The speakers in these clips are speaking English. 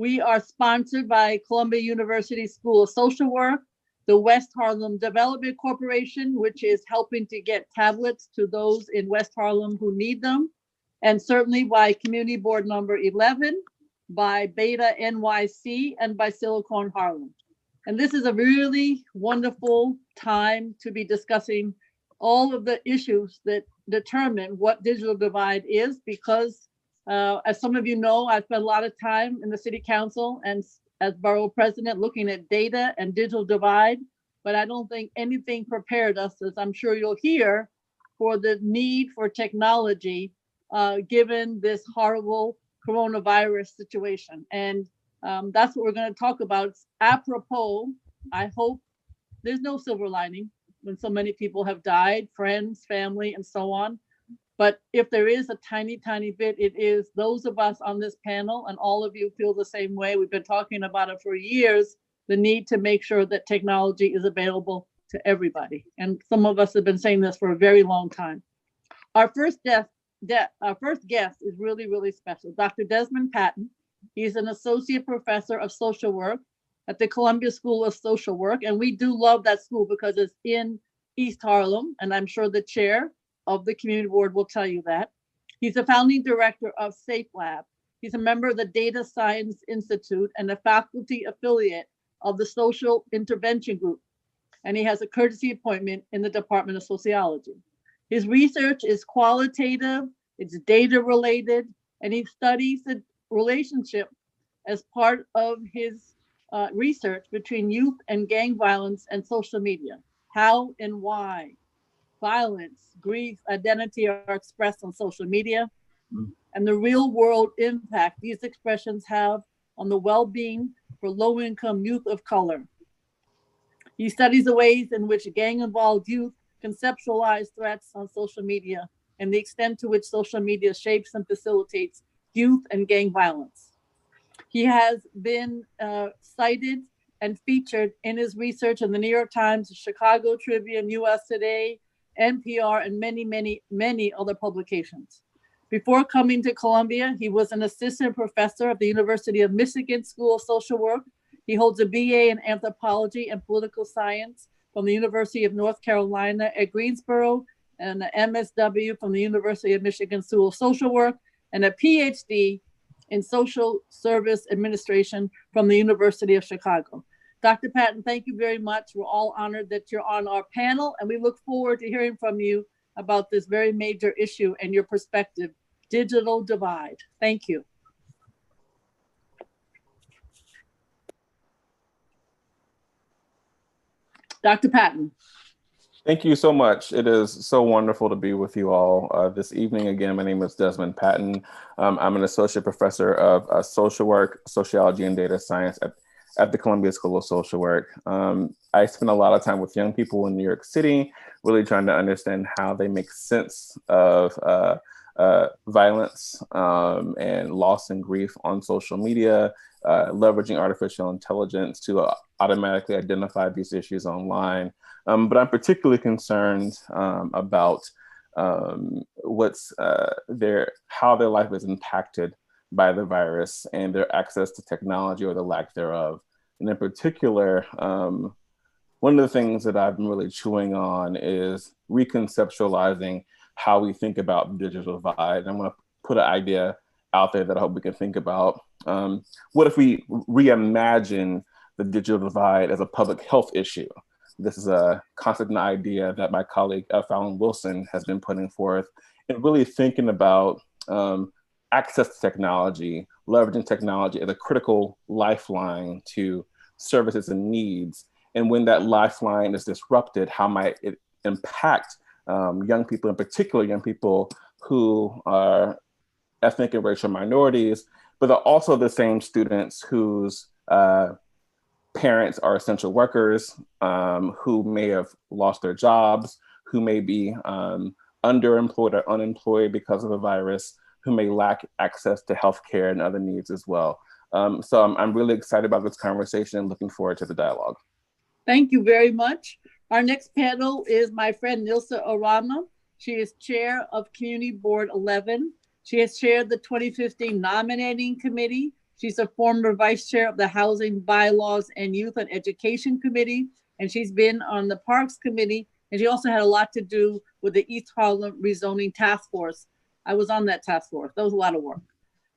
We are sponsored by Columbia University School of Social Work, the West Harlem Development Corporation, which is helping to get tablets to those in West Harlem who need them, and certainly by Community Board number 11, by BetaNYC, and by Silicon Harlem. And this is a really wonderful time to be discussing all of the issues that determine what digital divide is, because as some of you know, I've spent a lot of time in the city council and as borough president looking at data and digital divide, but I don't think anything prepared us, as I'm sure you'll hear, for the need for technology given this horrible coronavirus situation. And that's what we're going to talk about. It's apropos, I hope there's no silver lining when so many people have died, friends, family, and so on. But if there is a tiny, tiny bit, it is those of us on this panel, and all of you feel the same way. We've been talking about it for years, the need to make sure that technology is available to everybody. And some of us have been saying this for a very long time. Our first guest is really, really special. Dr. Desmond Patton. He's an associate professor of social work at the Columbia School of Social Work. And we do love that school because it's in East Harlem. And I'm sure the chair of the community board will tell you that. He's a founding director of Safe Lab. He's a member of the Data Science Institute and a faculty affiliate of the Social Intervention Group. And he has a courtesy appointment in the Department of Sociology. His research is qualitative, it's data related, and he studies the relationship as part of his research between youth and gang violence and social media. How and why violence, grief, identity are expressed on social media, and the real world impact these expressions have on the well-being for low-income youth of color. He studies the ways in which gang-involved youth conceptualize threats on social media and the extent to which social media shapes and facilitates youth and gang violence. He has been cited and featured in his research in the New York Times, Chicago Tribune, US Today, NPR, and many, many, many other publications. Before coming to Columbia, he was an assistant professor at the University of Michigan School of Social Work. He holds a BA in anthropology and political science from the University of North Carolina at Greensboro, and an MSW from the University of Michigan School of Social Work, and a PhD in social service administration from the University of Chicago. Dr. Patton, thank you very much. We're all honored that you're on our panel, and we look forward to hearing from you about this very major issue and your perspective, digital divide. Thank you. Dr. Patton. Thank you so much. It is so wonderful to be with you all this evening. Again, my name is Desmond Patton. I'm an associate professor of social work, sociology, and data science at the Columbia School of Social Work. I spend a lot of time with young people in New York City, really trying to understand how they make sense of violence and loss and grief on social media, leveraging artificial intelligence to automatically identify these issues online. But I'm particularly concerned about how their life is impacted by the virus and their access to technology or the lack thereof. And in particular, one of the things that I've been really chewing on is reconceptualizing how we think about the digital divide. I'm going to put an idea out there that I hope we can think about. What if we reimagine the digital divide as a public health issue? This is a concept and idea that my colleague Fallon Wilson has been putting forth, and really thinking about access to technology, leveraging technology as a critical lifeline to services and needs. And when that lifeline is disrupted, how might it impact young people, in particular young people who are ethnic and racial minorities, but are also the same students whose parents are essential workers, who may have lost their jobs, who may be underemployed or unemployed because of the virus, who may lack access to healthcare and other needs as well. So I'm really excited about this conversation and looking forward to the dialogue. Thank you very much. Our next panel is my friend Nilsa Orama. She is chair of Community Board 11. She has chaired the 2015 nominating committee. She's a former vice chair of the Housing Bylaws and Youth and Education Committee, and she's been on the Parks Committee, and she also had a lot to do with the East Harlem Rezoning Task Force. I was on that task force. That was a lot of work.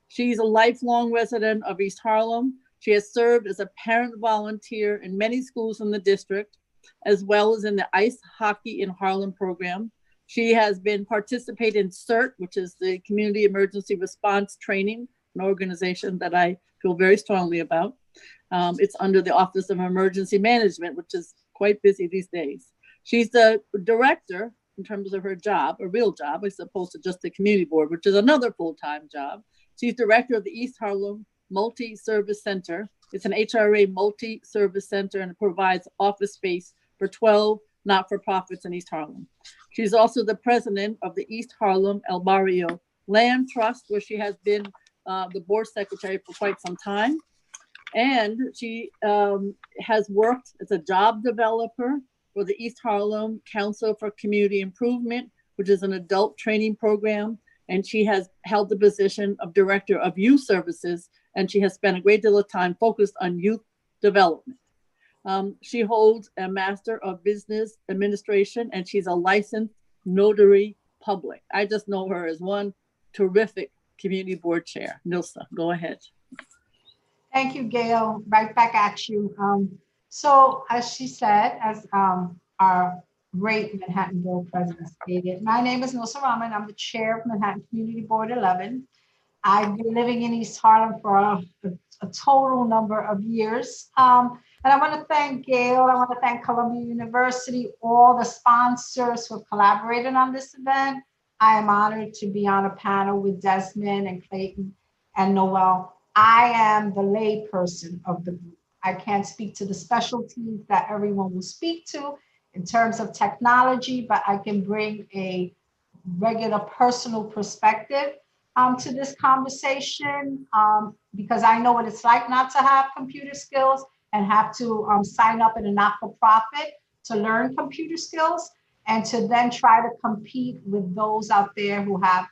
She's a lifelong resident of East Harlem. She has served as a parent volunteer in many schools in the district, as well as in the Ice Hockey in Harlem program. She has been participating in CERT, which is the Community Emergency Response Training, an organization that I feel very strongly about. It's under the Office of Emergency Management, which is quite busy these days. She's the director, in terms of her job, a real job, as opposed to just the community board, which is another full-time job. She's director of the East Harlem Multi-Service Center. It's an HRA multi-service center, and it provides office space for 12 not-for-profits in East Harlem. She's also the president of the East Harlem El Barrio Land Trust, where she has been the board secretary for quite some time. And she has worked as a job developer for the East Harlem Council for Community Improvement, which is an adult training program. And she has held the position of director of youth services, and she has spent a great deal of time focused on youth development. She holds a Master of Business Administration, and she's a licensed notary public. I just know her as one terrific community board chair. Nilsa, go ahead. Thank you, Gail. Right back at you. So as she said, as our great Manhattan Borough President stated, my name is Nilsa Orama, and I'm the chair of Manhattan Community Board 11. I've been living in East Harlem for a total number of years. And I want to thank Gail, I want to thank Columbia University, all the sponsors who have collaborated on this event. I am honored to be on a panel with Desmond and Clayton and Noel. I am the lay person of the group. I can't speak to the specialties that everyone will speak to in terms of technology, but I can bring a regular personal perspective to this conversation because I know what it's like not to have computer skills and have to sign up in a not-for-profit to learn computer skills and to then try to compete with those out there who have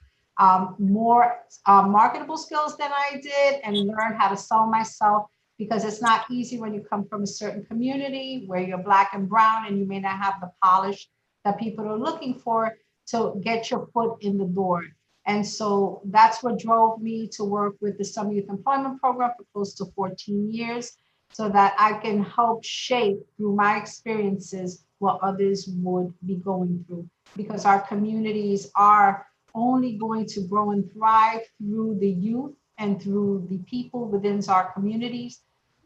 more marketable skills than I did and learn how to sell myself, because it's not easy when you come from a certain community where you're Black and brown and you may not have the polish that people are looking for to get your foot in the door. And so that's what drove me to work with the Summer Youth Employment Program for close to 14 years, so that I can help shape through my experiences what others would be going through, because our communities are only going to grow and thrive through the youth and through the people within our communities.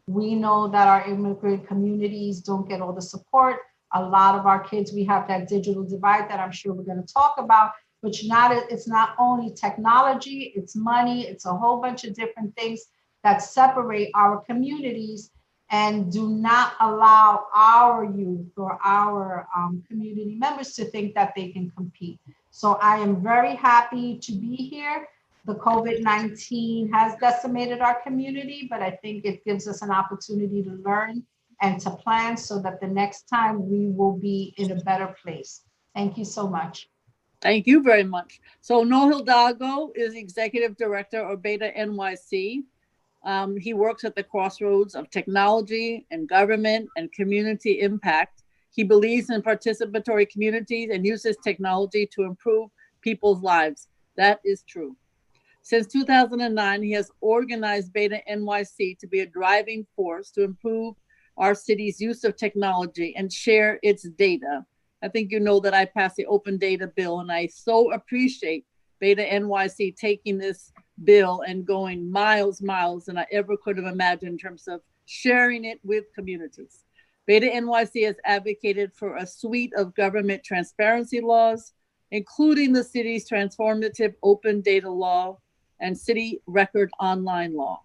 We know that our immigrant communities don't get all the support. A lot of our kids, we have that digital divide that I'm sure we're going to talk about, which it's not only technology, it's money, it's a whole bunch of different things that separate our communities and do not allow our youth or our community members to think that they can compete. So I am very happy to be here. The COVID-19 has decimated our community, but I think it gives us an opportunity to learn and to plan so that the next time we will be in a better place. Thank you so much. Thank you very much. So Noel Hidalgo is Executive Director of BetaNYC. He works at the crossroads of technology and government and community impact. He believes in participatory communities and uses technology to improve people's lives. That is true. Since 2009, he has organized BetaNYC to be a driving force to improve our city's use of technology and share its data. I think you know that I passed the open data bill, and I so appreciate BetaNYC taking this bill and going miles than I ever could have imagined in terms of sharing it with communities. BetaNYC has advocated for a suite of government transparency laws, including the city's transformative open data law and city record online law.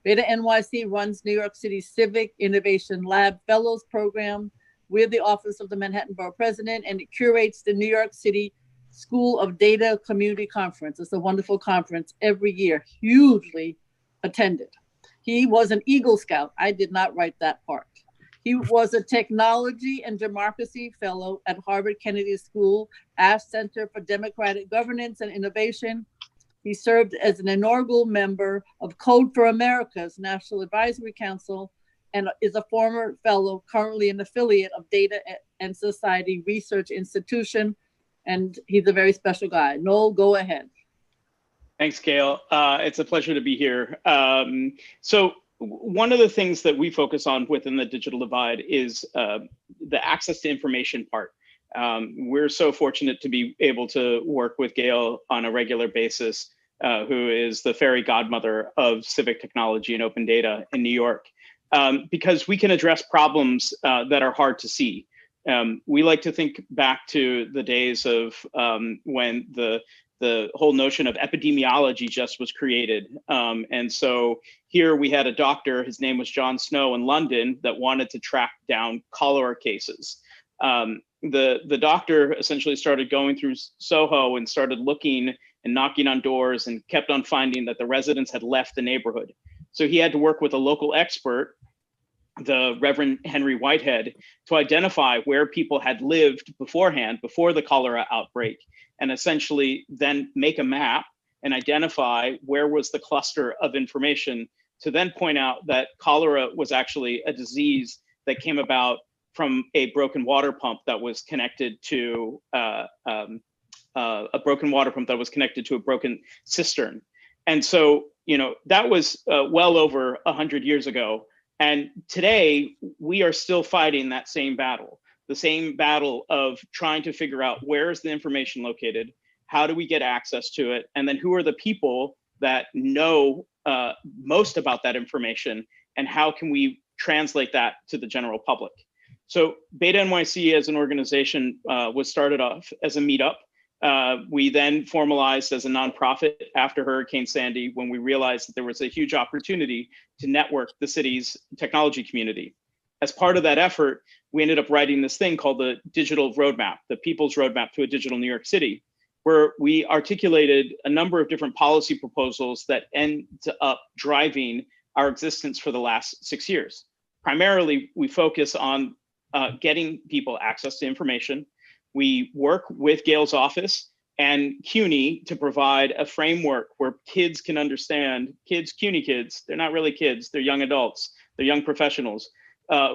BetaNYC runs New York City's Civic Innovation Lab Fellows Program with the Office of the Manhattan Borough President, and it curates the New York City School of Data Community Conference. It's a wonderful conference every year, hugely attended. He was an Eagle Scout. I did not write that part. He was a Technology and Democracy Fellow at Harvard Kennedy School, Ash Center for Democratic Governance and Innovation. He served as an inaugural member of Code for America's National Advisory Council and is a former fellow, currently an affiliate of Data and Society Research Institution. And he's a very special guy. Noel, go ahead. Thanks, Gail. It's a pleasure to be here. So one of the things that we focus on within the digital divide is the access to information part. We're so fortunate to be able to work with Gail on a regular basis, who is the fairy godmother of civic technology and open data in New York, because we can address problems that are hard to see. We like to think back to the days of when the whole notion of epidemiology just was created. And so here we had a doctor, his name was John Snow in London, that wanted to track down cholera cases. The doctor essentially started going through Soho and started looking and knocking on doors and kept on finding that the residents had left the neighborhood. So he had to work with a local expert, the Reverend Henry Whitehead, to identify where people had lived beforehand, before the cholera outbreak, and essentially then make a map and identify where was the cluster of information to then point out that cholera was actually a disease that came about from a broken water pump that was connected to a broken cistern. And so, you know, that was well over 100 years ago. And today we are still fighting that same battle, the same battle of trying to figure out where is the information located, how do we get access to it, and then who are the people that know most about that information, and how can we translate that to the general public. So BetaNYC as an organization was started off as a meetup. We then formalized as a nonprofit after Hurricane Sandy, when we realized that there was a huge opportunity to network the city's technology community. As part of that effort, we ended up writing this thing called the Digital Roadmap, the People's Roadmap to a Digital New York City, where we articulated a number of different policy proposals that end up driving our existence for the last 6 years. Primarily, we focus on getting people access to information. We work with Gail's office and CUNY to provide a framework where kids can understand, CUNY kids, they're not really kids, they're young adults, they're young professionals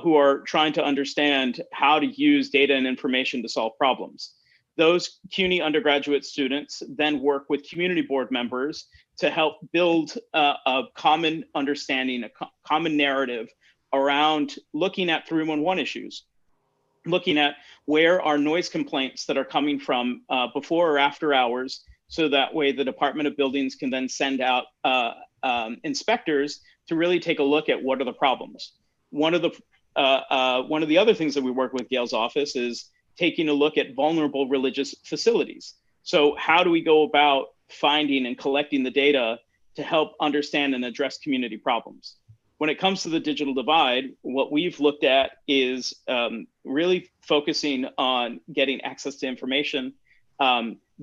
who are trying to understand how to use data and information to solve problems. Those CUNY undergraduate students then work with community board members to help build a common understanding, a common narrative around looking at 311 issues, looking at where are noise complaints that are coming from before or after hours, so that way the Department of Buildings can then send out inspectors to really take a look at what are the problems. One of the other things that we work with Gail's office is taking a look at vulnerable religious facilities. So how do we go about finding and collecting the data to help understand and address community problems? When it comes to the digital divide, what we've looked at is really focusing on getting access to information,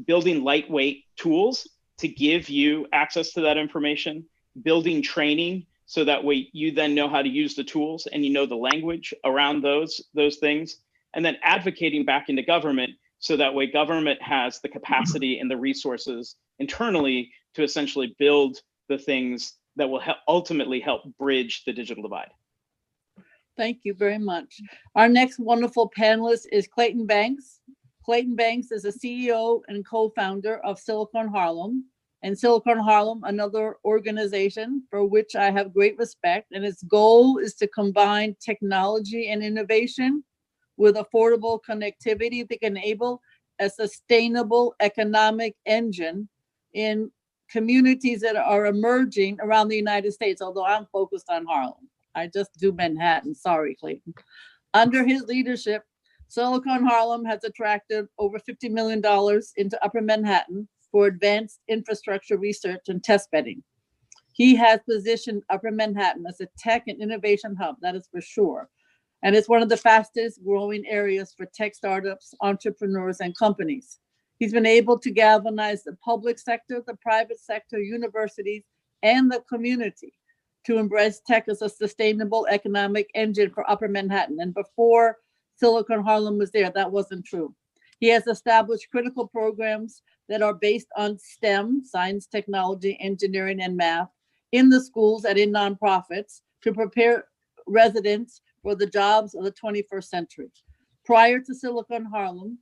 building lightweight tools to give you access to that information, building training so that way you then know how to use the tools and you know the language around those things, and then advocating back into government so that way government has the capacity and the resources internally to essentially build the things that will ultimately help bridge the digital divide. Thank you very much. Our next wonderful panelist is Clayton Banks. Clayton Banks is a CEO and co-founder of Silicon Harlem. And Silicon Harlem, another organization for which I have great respect, and its goal is to combine technology and innovation with affordable connectivity that can enable a sustainable economic engine in communities that are emerging around the United States, although I'm focused on Harlem. I just do Manhattan, sorry, Clayton. Under his leadership, Silicon Harlem has attracted over $50 million into Upper Manhattan for advanced infrastructure research and test bedding. He has positioned Upper Manhattan as a tech and innovation hub, that is for sure. And it's one of the fastest growing areas for tech startups, entrepreneurs, and companies. He's been able to galvanize the public sector, the private sector, universities, and the community to embrace tech as a sustainable economic engine for Upper Manhattan. And before Silicon Harlem was there, that wasn't true. He has established critical programs that are based on STEM, science, technology, engineering, and math, in the schools and in nonprofits to prepare residents for the jobs of the 21st century. Prior to Silicon Harlem,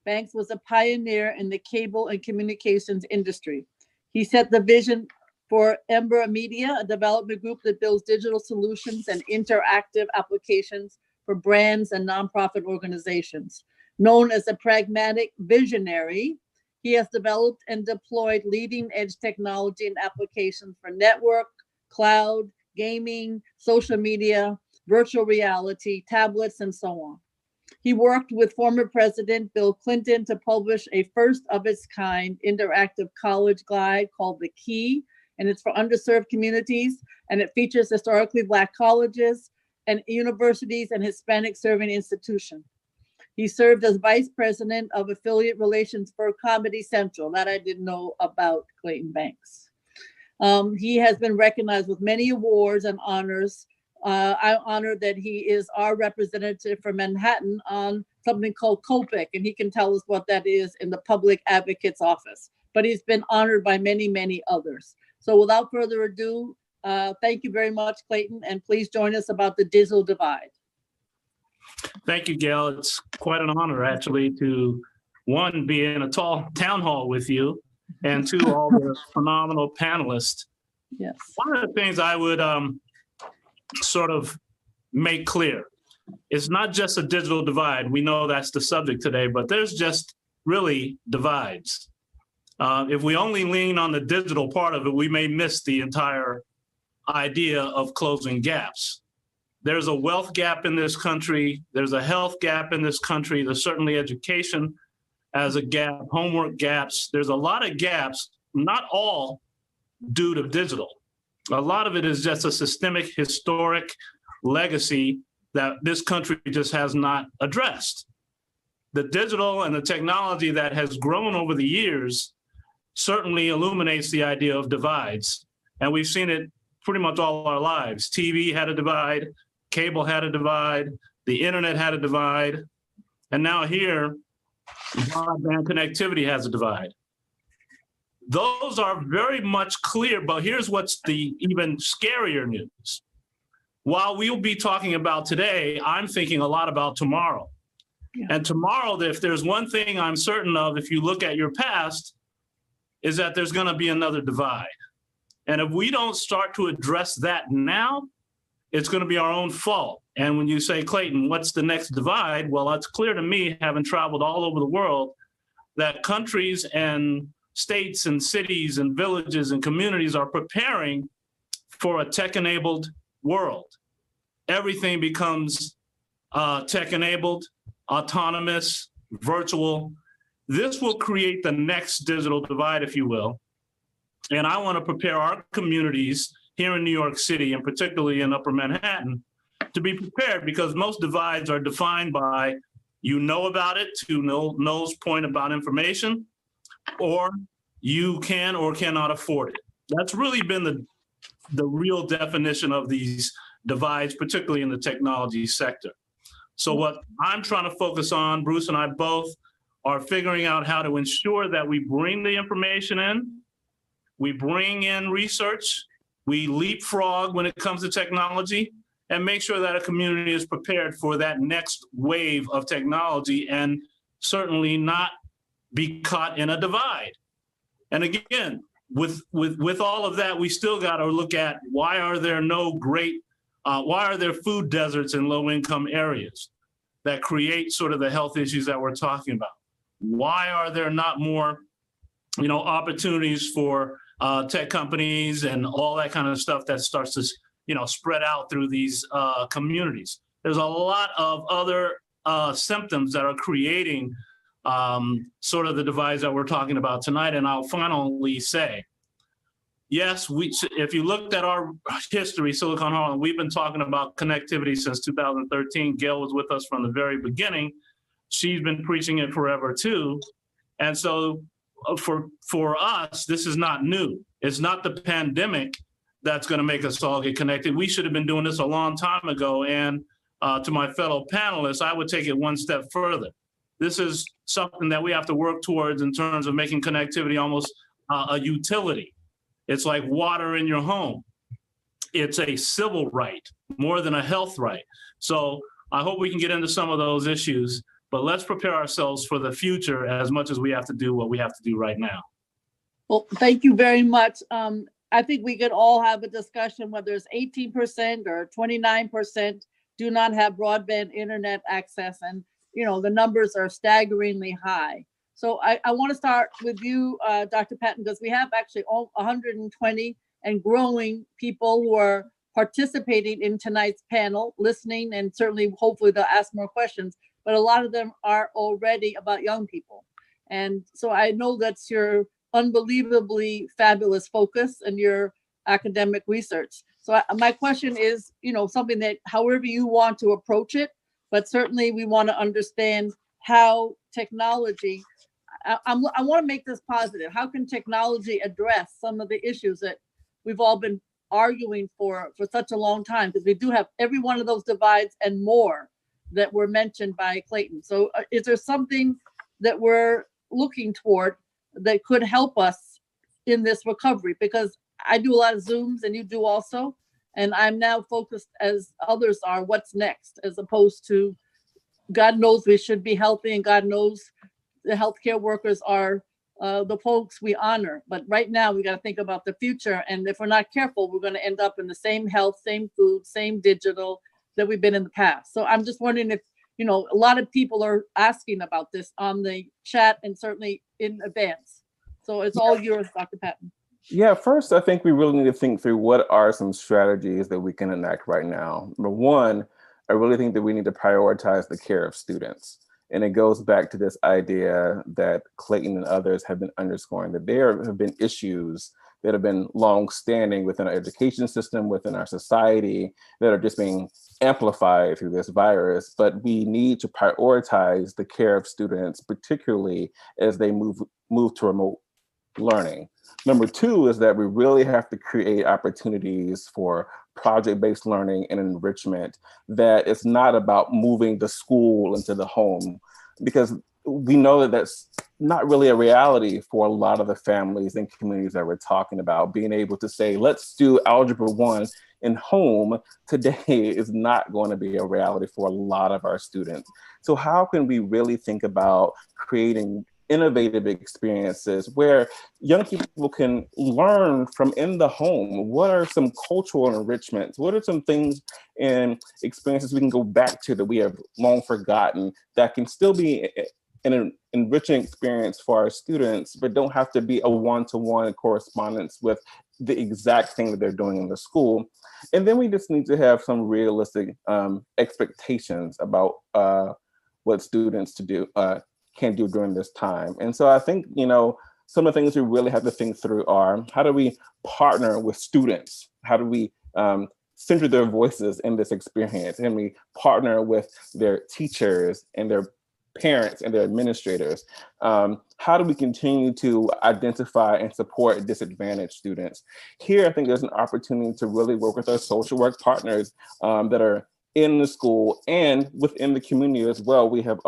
Banks was a pioneer in the cable and communications industry. He set the vision for Ember Media, a development group that builds digital solutions and interactive applications for brands and nonprofit organizations. Known as a pragmatic visionary, he has developed and deployed leading edge technology and applications for network, cloud, gaming, social media, virtual reality, tablets, and so on. He worked with former President Bill Clinton to publish a first of its kind interactive college guide called The Key, and it's for underserved communities, and it features historically Black colleges and universities and Hispanic serving institutions. He served as vice president of affiliate relations for Comedy Central. That I didn't know about Clayton Banks. He has been recognized with many awards and honors. I'm honored that he is our representative for Manhattan on something called COPIC, and he can tell us what that is in the Public Advocate's Office. But he's been honored by many, many others. So without further ado, thank you very much, Clayton, and please join us about the digital divide. Thank you, Gail. It's quite an honor, actually, to, one, be in a town hall with you, and two, all the phenomenal panelists. Yes. One of the things I would sort of make clear, it's not just a digital divide. We know that's the subject today, but there's just really divides. If we only lean on the digital part of it, we may miss the entire idea of closing gaps. There's a wealth gap in this country. There's a health gap in this country. There's certainly education as a gap, homework gaps. There's a lot of gaps, not all due to digital. A lot of it is just a systemic, historic legacy that this country just has not addressed. The digital and the technology that has grown over the years certainly illuminates the idea of divides. And we've seen it pretty much all our lives. TV had a divide, cable had a divide, the internet had a divide, and now here, broadband connectivity has a divide. Those are very much clear, but here's what's the even scarier news. While we'll be talking about today, I'm thinking a lot about tomorrow. Yeah. And tomorrow, if there's one thing I'm certain of, if you look at your past, is that there's gonna be another divide. And if we don't start to address that now, it's gonna be our own fault. And when you say, Clayton, what's the next divide? Well, it's clear to me, having traveled all over the world, that countries and states and cities and villages and communities are preparing for a tech-enabled world. Everything becomes tech-enabled, autonomous, virtual. This will create the next digital divide, if you will. And I want to prepare our communities here in New York City, and particularly in Upper Manhattan, to be prepared, because most divides are defined by, you know about it, to Noel's point about information, or you can or cannot afford it. That's really been the real definition of these divides, particularly in the technology sector. So what I'm trying to focus on, Bruce and I both, are figuring out how to ensure that we bring the information in, we bring in research, we leapfrog when it comes to technology, and make sure that a community is prepared for that next wave of technology, and certainly not be caught in a divide. And again, with all of that, we still got to look at, why are there why are there food deserts in low-income areas that create sort of the health issues that we're talking about? Why are there not more, opportunities for tech companies and all that kind of stuff that starts to, spread out through these communities? There's a lot of other symptoms that are creating sort of the divides that we're talking about tonight. And I'll finally say, yes, if you looked at our history, Silicon Harlem, we've been talking about connectivity since 2013. Gail was with us from the very beginning. She's been preaching it forever too. And so for us, this is not new. It's not the pandemic that's gonna make us all get connected. We should have been doing this a long time ago. And to my fellow panelists, I would take it one step further. This is something that we have to work towards in terms of making connectivity almost a utility. It's like water in your home. It's a civil right more than a health right. So I hope we can get into some of those issues, but let's prepare ourselves for the future as much as we have to do what we have to do right now. Well, thank you very much. I think we could all have a discussion whether it's 18% or 29% do not have broadband internet access. And, you know, the numbers are staggeringly high. So I want to start with you, Dr. Patton, because we have actually 120 and growing people who are participating in tonight's panel, listening, and certainly hopefully they'll ask more questions, but a lot of them are already about young people. And so I know that's your unbelievably fabulous focus and your academic research. So my question is, you know, something that however you want to approach it, but certainly we want to understand how technology, I want to make this positive. How can technology address some of the issues that we've all been arguing for such a long time? Because we do have every one of those divides and more that were mentioned by Clayton. So is there something that we're looking toward that could help us in this recovery? Because I do a lot of Zooms and you do also, and I'm now focused as others are, what's next, as opposed to God knows we should be healthy and God knows the healthcare workers are the folks we honor. But right now we got to think about the future. And if we're not careful, we're going to end up in the same health, same food, same digital that we've been in the past. So I'm just wondering if, you know, a lot of people are asking about this on the chat and certainly in advance. So it's all yours, Dr. Patton. Yeah, first, I think we really need to think through what are some strategies that we can enact right now. Number one, I really think that we need to prioritize the care of students. And it goes back to this idea that Clayton and others have been underscoring, that there have been issues that have been long-standing within our education system, within our society, that are just being amplified through this virus. But we need to prioritize the care of students, particularly as they move to remote learning. Number two is that we really have to create opportunities for project-based learning and enrichment that it's not about moving the school into the home, because we know that that's not really a reality for a lot of the families and communities that we're talking about. Being able to say, let's do Algebra 1 in home today is not going to be a reality for a lot of our students. So how can we really think about creating innovative experiences where young people can learn from in the home? What are some cultural enrichments? What are some things and experiences we can go back to that we have long forgotten that can still be an enriching experience for our students, but don't have to be a one-to-one correspondence with the exact thing that they're doing in the school? And then we just need to have some realistic expectations about what students can do during this time. And so I think, you know, some of the things we really have to think through are, how do we partner with students? How do we center their voices in this experience? And we partner with their teachers and their parents and their administrators. How do we continue to identify and support disadvantaged students? Here, I think there's an opportunity to really work with our social work partners that are in the school and within the community as well. We have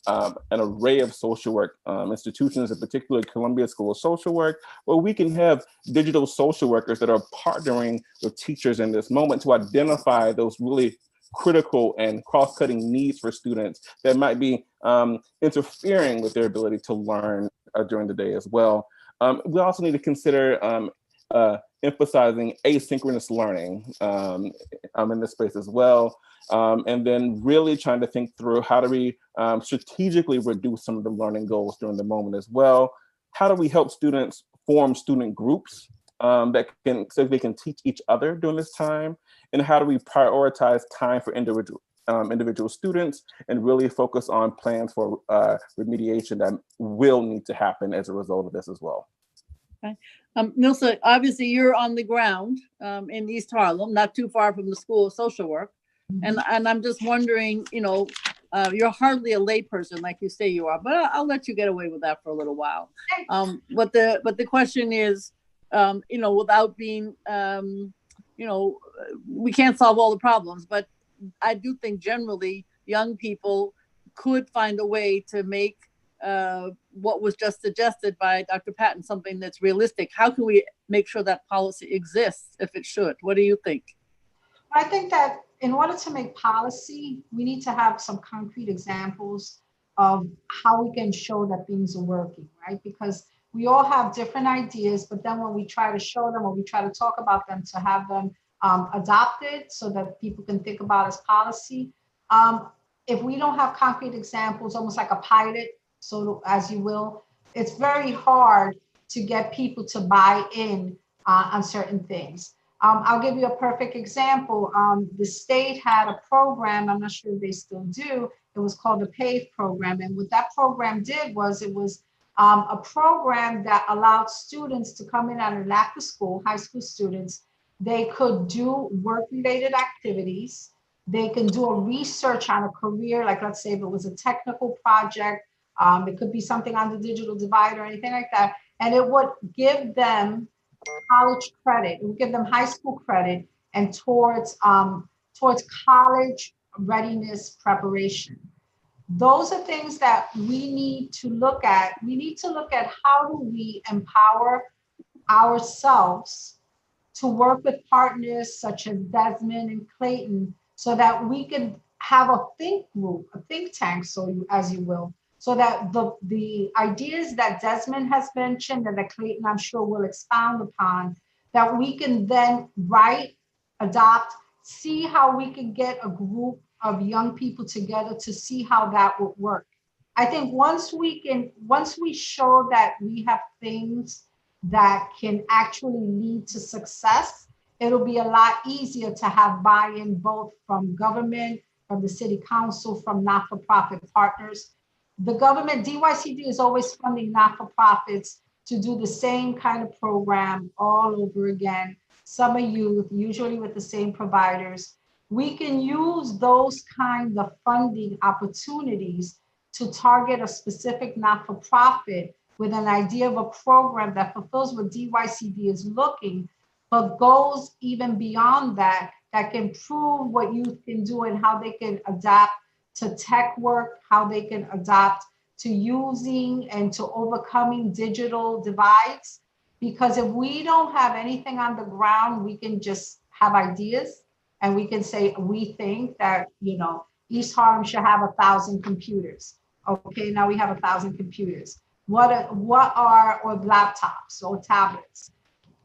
an array of social work institutions, in particular Columbia School of Social Work, where we can have digital social workers that are partnering with teachers in this moment to identify those really critical and cross-cutting needs for students that might be interfering with their ability to learn during the day as well. We also need to consider emphasizing asynchronous learning in this space as well. And then really trying to think through, how do we strategically reduce some of the learning goals during the moment as well? How do we help students form student groups that can, so they can teach each other during this time? And how do we prioritize time for individual students and really focus on plans for remediation that will need to happen as a result of this as well? Okay. Nilsa, obviously you're on the ground in East Harlem, not too far from the School of Social Work. And I'm just wondering, you know, you're hardly a layperson like you say you are, but I'll let you get away with that for a little while. But the question is, you know, without being, you know, we can't solve all the problems, but I do think generally young people could find a way to make what was just suggested by Dr. Patton something that's realistic? How can we make sure that policy exists if it should? What do you think? I think that in order to make policy, we need to have some concrete examples of how we can show that things are working, right? Because we all have different ideas, but then when we try to show them or we try to talk about them to have them adopted so that people can think about as policy, if we don't have concrete examples, almost like a pilot, so as you will, it's very hard to get people to buy in on certain things. I'll give you a perfect example. The state had a program, I'm not sure if they still do, it was called the PAVE program. And what that program did was it was a program that allowed students to come in on after school, high school students. They could do work-related activities. They can do a research on a career, like let's say if it was a technical project, it could be something on the digital divide or anything like that. And it would give them college credit. It would give them high school credit and towards college readiness preparation. Those are things that we need to look at. We need to look at how do we empower ourselves to work with partners such as Desmond and Clayton so that we can have a think group, a think tank, so as you will, so that the ideas that Desmond has mentioned and that Clayton, I'm sure, will expound upon, that we can then write, adopt, see how we can get a group of young people together to see how that would work. I think once we show that we have things that can actually lead to success, it'll be a lot easier to have buy-in both from government, from the city council, from not-for-profit partners. The government, DYCD is always funding not-for-profits to do the same kind of program all over again. Summer youth, usually with the same providers. We can use those kind of funding opportunities to target a specific not-for-profit with an idea of a program that fulfills what DYCD is looking, but goes even beyond that, that can prove what youth can do and how they can adapt to tech work, how they can adapt to using and to overcoming digital divides. Because if we don't have anything on the ground, we can just have ideas and we can say, we think that, East Harlem should have 1,000 computers. Okay, now we have 1,000 computers. What are or laptops or tablets?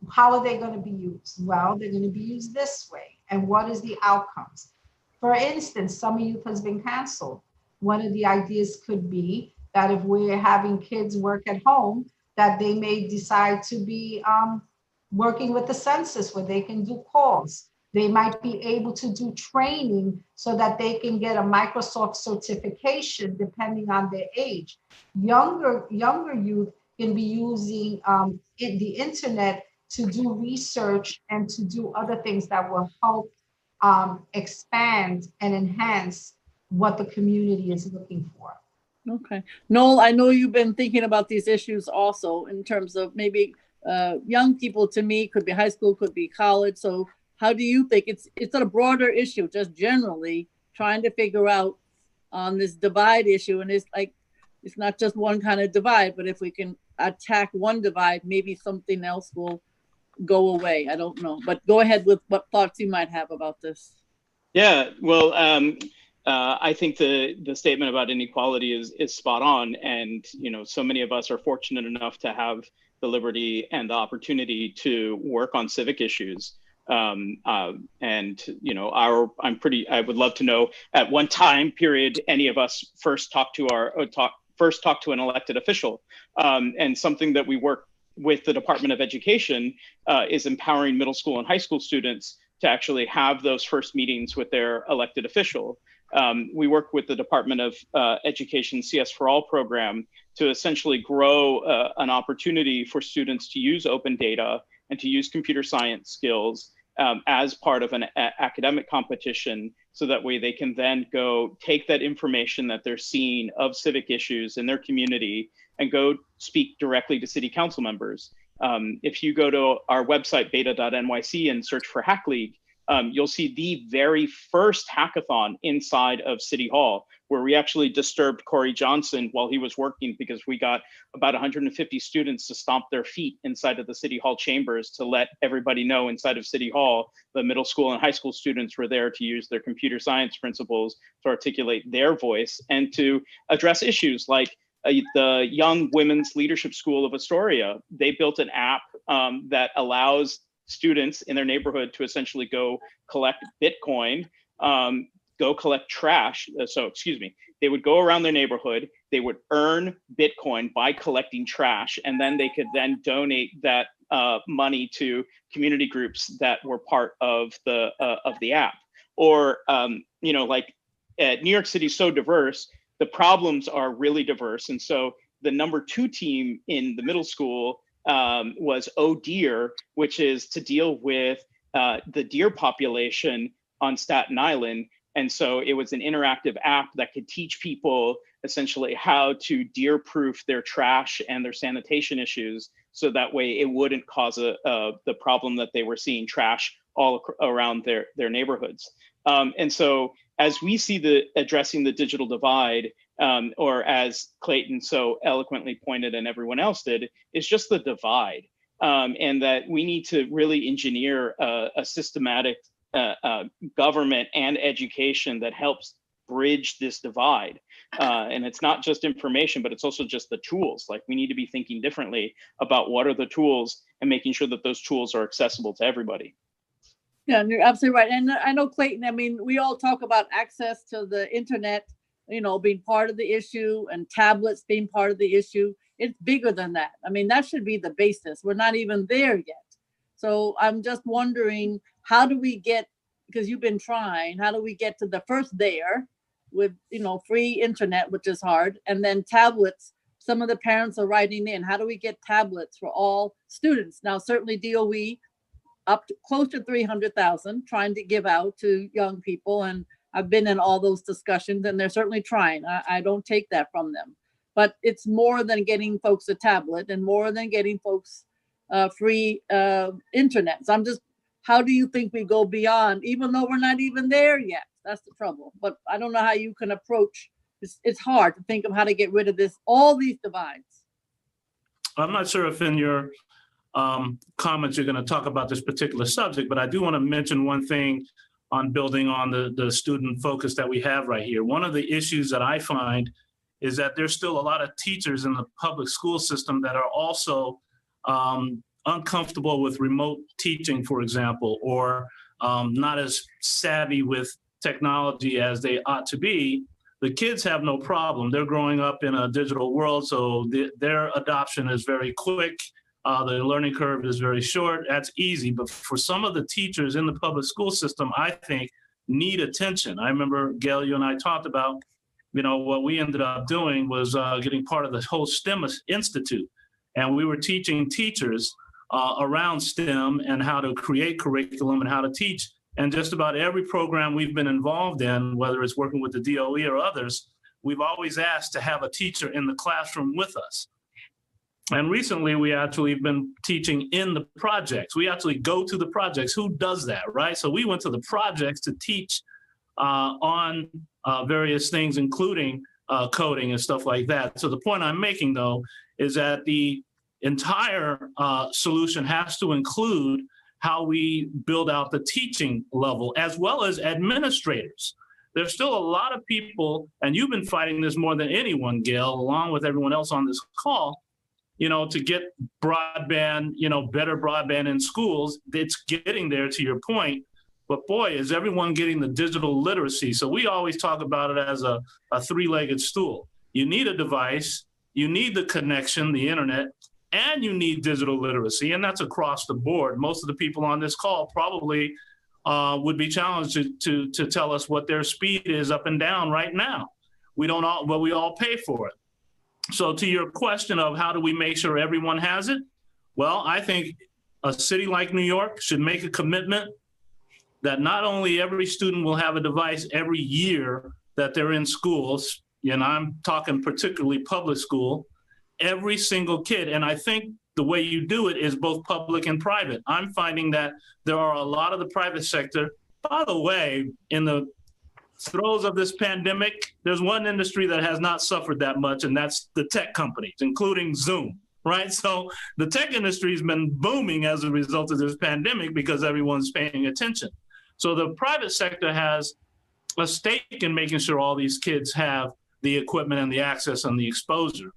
How are they going to be used? Well, they're going to be used this way. And what is the outcomes? For instance, Summer Youth has been canceled. One of the ideas could be that if we're having kids work at home, that they may decide to be working with the census where they can do calls. They might be able to do training so that they can get a Microsoft certification depending on their age. Younger youth can be using the internet to do research and to do other things that will help expand and enhance what the community is looking for. Okay. Noel, I know you've been thinking about these issues also in terms of maybe young people. To me, could be high school, could be college. So how do you think it's a broader issue, just generally trying to figure out on this divide issue? And it's not just one kind of divide, but if we can attack one divide, maybe something else will go away. I don't know, but go ahead with what thoughts you might have about this. Yeah, well, I think the statement about inequality is spot on. And, so many of us are fortunate enough to have the liberty and the opportunity to work on civic issues. I would love to know at one time period, any of us first talked to an elected official. And something that we work with the Department of Education is empowering middle school and high school students to actually have those first meetings with their elected official. We work with the Department of Education CS for All program to essentially grow an opportunity for students to use open data and to use computer science skills as part of an academic competition, so that way they can then go take that information that they're seeing of civic issues in their community and go speak directly to city council members. If you go to our website, beta.nyc, and search for Hack League, you'll see the very first hackathon inside of City Hall, where we actually disturbed Corey Johnson while he was working, because we got about 150 students to stomp their feet inside of the City Hall chambers to let everybody know inside of City Hall, the middle school and high school students were there to use their computer science principles to articulate their voice and to address issues like the Young Women's Leadership School of Astoria. They built an app that allows students in their neighborhood to essentially go collect Bitcoin, go collect trash. They would go around their neighborhood, they would earn Bitcoin by collecting trash, and then they could then donate that money to community groups that were part of the app. Or, like New York City is so diverse, the problems are really diverse. And so the number 2 team in the middle school was Oh Deer, which is to deal with the deer population on Staten Island. And so it was an interactive app that could teach people essentially how to deer-proof their trash and their sanitation issues, so that way it wouldn't cause the problem that they were seeing trash all around their neighborhoods. And so as we see addressing the digital divide, or as Clayton so eloquently pointed and everyone else did, is just the divide. And that we need to really engineer a systematic government and education that helps bridge this divide. And it's not just information, but it's also just the tools. Like, we need to be thinking differently about what are the tools and making sure that those tools are accessible to everybody. Yeah, you're absolutely right. And I know, Clayton, I mean, we all talk about access to the internet, being part of the issue, and tablets being part of the issue. It's bigger than that. I mean, that should be the basis. We're not even there yet. So I'm just wondering, how do we get, because you've been trying, how do we get to the first there with, free internet, which is hard, and then tablets? Some of the parents are writing in, how do we get tablets for all students? Now, certainly DOE up to close to 300,000 trying to give out to young people. And I've been in all those discussions, and they're certainly trying. I don't take that from them, but it's more than getting folks a tablet and more than getting folks free internet. So how do you think we go beyond, even though we're not even there yet? That's the trouble. But I don't know how you can approach. It's hard to think of how to get rid of all these divides. I'm not sure if in your comments you're going to talk about this particular subject, but I do want to mention one thing on building on the student focus that we have right here. One of the issues that I find is that there's still a lot of teachers in the public school system that are also uncomfortable with remote teaching, for example, or not as savvy with technology as they ought to be. The kids have no problem. They're growing up in a digital world, so their adoption is very quick. The learning curve is very short. That's easy. But for some of the teachers in the public school system, I think need attention. I remember, Gail, you and I talked about, what we ended up doing was getting part of the whole STEM Institute. And we were teaching teachers around STEM and how to create curriculum and how to teach. And just about every program we've been involved in, whether it's working with the DOE or others, we've always asked to have a teacher in the classroom with us. And recently, we actually have been teaching in the projects. We actually go to the projects. Who does that, right? So we went to the projects to teach on various things, including coding and stuff like that. So the point I'm making, though, is that the entire solution has to include how we build out the teaching level, as well as administrators. There's still a lot of people, and you've been fighting this more than anyone, Gail, along with everyone else on this call, to get broadband, better broadband in schools. It's getting there, to your point. But boy, is everyone getting the digital literacy. So we always talk about it as a three-legged stool. You need a device, you need the connection, the internet, and you need digital literacy. And that's across the board. Most of the people on this call probably would be challenged to tell us what their speed is up and down right now. We all pay for it. So to your question of how do we make sure everyone has it? Well, I think a city like New York should make a commitment that not only every student will have a device every year that they're in schools, and I'm talking particularly public school, every single kid. And I think the way you do it is both public and private. I'm finding that there are a lot of the private sector By the way, in the throes of this pandemic, there's one industry that has not suffered that much, and that's the tech companies, including Zoom, right? So the tech industry has been booming as a result of this pandemic because everyone's paying attention. So the private sector has a stake in making sure all these kids have the equipment and the access and the exposure.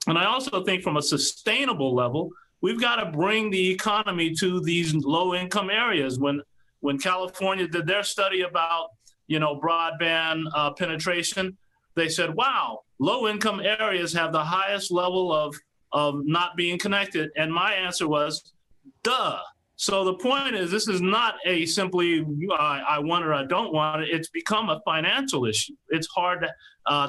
And I also think from a sustainable level, we've got to bring the economy to these low-income areas. When California did their study about, broadband penetration, they said, wow, low-income areas have the highest level of not being connected. And my answer was, duh. So the point is, this is not a simply I want it or I don't want it. It's become a financial issue. It's hard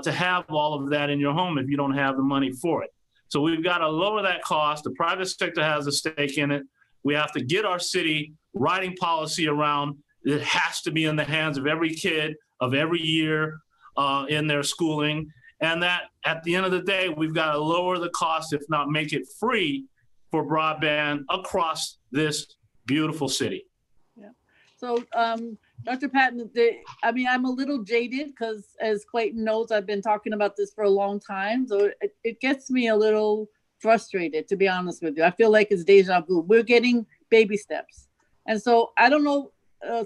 to have all of that in your home if you don't have the money for it. So we've got to lower that cost. The private sector has a stake in it. We have to get our city writing policy around. It has to be in the hands of every kid of every year in their schooling. And that at the end of the day, we've got to lower the cost, if not make it free, for broadband across this beautiful city. Yeah. So, Dr. Patton, I'm a little jaded because, as Clayton knows, I've been talking about this for a long time. So it gets me a little frustrated, to be honest with you. I feel like it's deja vu. We're getting baby steps. And so I don't know,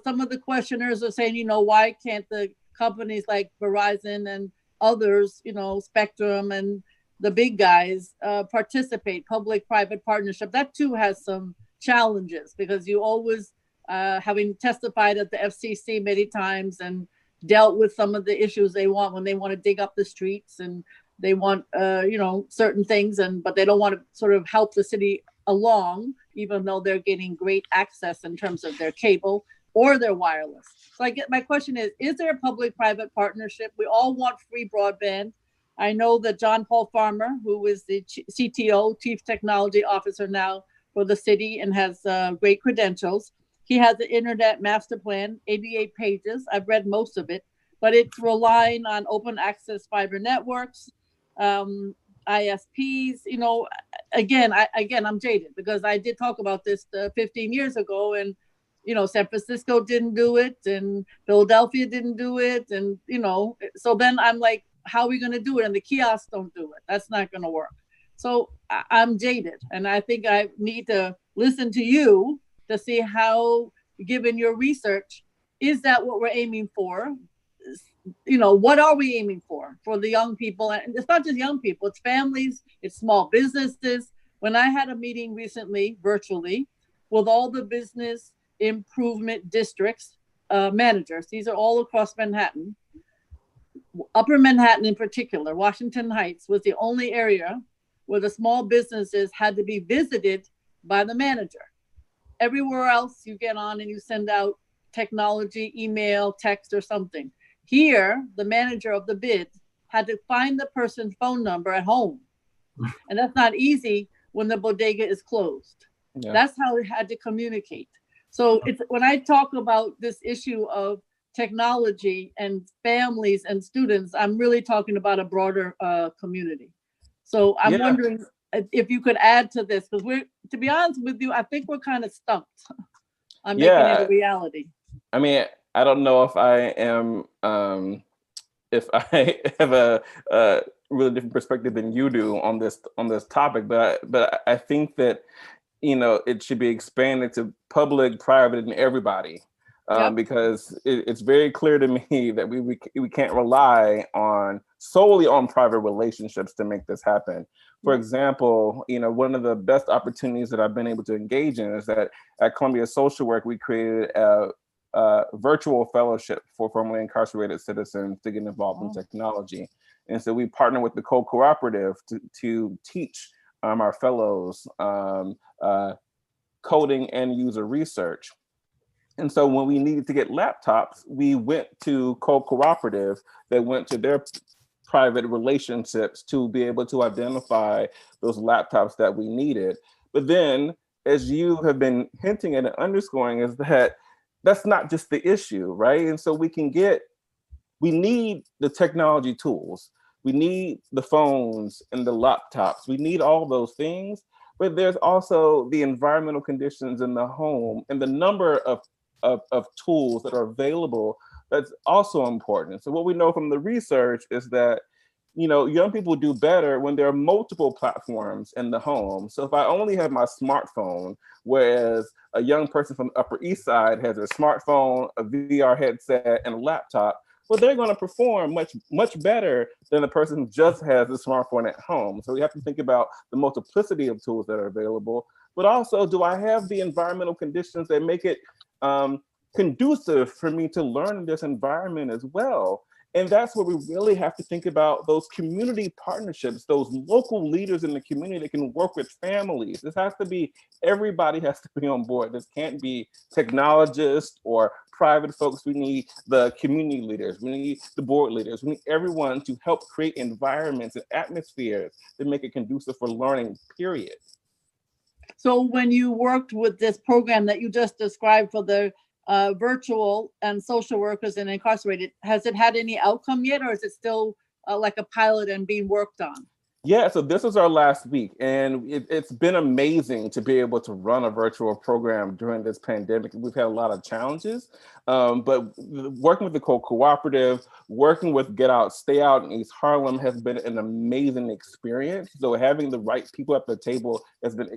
some of the questioners are saying, why can't the companies like Verizon and others, Spectrum and the big guys participate, public-private partnership? That too has some challenges because you always, having testified at the FCC many times and dealt with some of the issues they want when they want to dig up the streets and they want, certain things, but they don't want to sort of help the city along, even though they're getting great access in terms of their cable or their wireless. So my question is there a public-private partnership? We all want free broadband. I know that John Paul Farmer, who is the CTO, Chief Technology Officer now for the city and has great credentials. He has an internet master plan, 88 pages. I've read most of it, but it's relying on open access fiber networks, ISPs. Again, I'm jaded because I did talk about this 15 years ago, and San Francisco didn't do it, and Philadelphia didn't do it, and so then I'm like, how are we going to do it? And the kiosks don't do it. That's not going to work. So I'm jaded, and I think I need to listen to you to see how, given your research, is that what we're aiming for? What are we aiming for the young people? And it's not just young people, it's families, it's small businesses. When I had a meeting recently, virtually, with all the business improvement districts managers, these are all across Manhattan, Upper Manhattan in particular, Washington Heights was the only area where the small businesses had to be visited by the manager. Everywhere else you get on and you send out technology, email, text, or something. Here, the manager of the bid had to find the person's phone number at home. And that's not easy when the bodega is closed. Yeah. That's how it had to communicate. So when I talk about this issue of technology and families and students, I'm really talking about a broader community. So I'm wondering if you could add to this, because to be honest with you, I think we're kind of stumped on making it a reality. I mean, I don't know if I am, if I have a really different perspective than you do on this topic, but I think that, it should be expanded to public, private, and everybody. Because it's very clear to me that we can't rely solely on private relationships to make this happen. For example, one of the best opportunities that I've been able to engage in is that at Columbia Social Work, we created a virtual fellowship for formerly incarcerated citizens to get involved in technology. And so we partner with the co-cooperative to teach our fellows coding and user research. And so when we needed to get laptops, we went to co-cooperative that went to their private relationships to be able to identify those laptops that we needed. But then, as you have been hinting at and underscoring, is that that's not just the issue, right? And so we need the technology tools. We need the phones and the laptops. We need all those things, but there's also the environmental conditions in the home and the number of of tools that are available, that's also important. So what we know from the research is that, you know, young people do better when there are multiple platforms in the home. So if I only have my smartphone, whereas a young person from the Upper East Side has a smartphone, a VR headset, and a laptop, well, they're going to perform much better than the person who just has a smartphone at home. So we have to think about the multiplicity of tools that are available, but also, do I have the environmental conditions that make it conducive for me to learn in this environment as well? And that's where we really have to think about those community partnerships, those local leaders in the community that can work with families. This has to be, everybody has to be on board. This can't be technologists or private folks. We need the community leaders. We need the board leaders. We need everyone to help create environments and atmospheres that make it conducive for learning, period. So when you worked with this program that you just described for the virtual and social workers and incarcerated, has it had any outcome yet, or is it still like a pilot and being worked on? Yeah, so this is our last week, and it's been amazing to be able to run a virtual program during this pandemic. We've had a lot of challenges, but working with the cooperative, working with Get Out, Stay Out in East Harlem has been an amazing experience. So having the right people at the table has been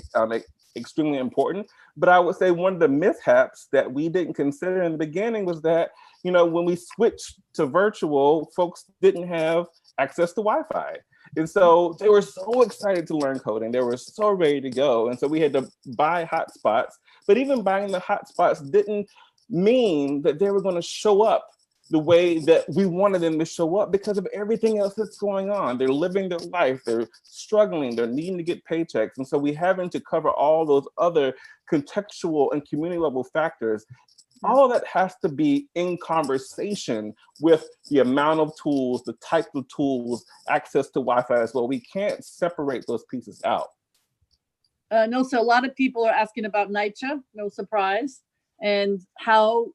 extremely important. But I would say one of the mishaps that we didn't consider in the beginning was that, you know, when we switched to virtual, folks didn't have access to Wi-Fi. And so they were so excited to learn coding. They were so ready to go. And so we had to buy hotspots, but even buying the hotspots didn't mean that they were going to show up the way that we wanted them to show up because of everything else that's going on. They're living their life, they're struggling, they're needing to get paychecks. And so we having to cover all those other contextual and community level factors. All of that has to be in conversation with the amount of tools, the type of tools, access to Wi-Fi as well. We can't separate those pieces out. No, so a lot of people are asking about NYCHA, no surprise, and how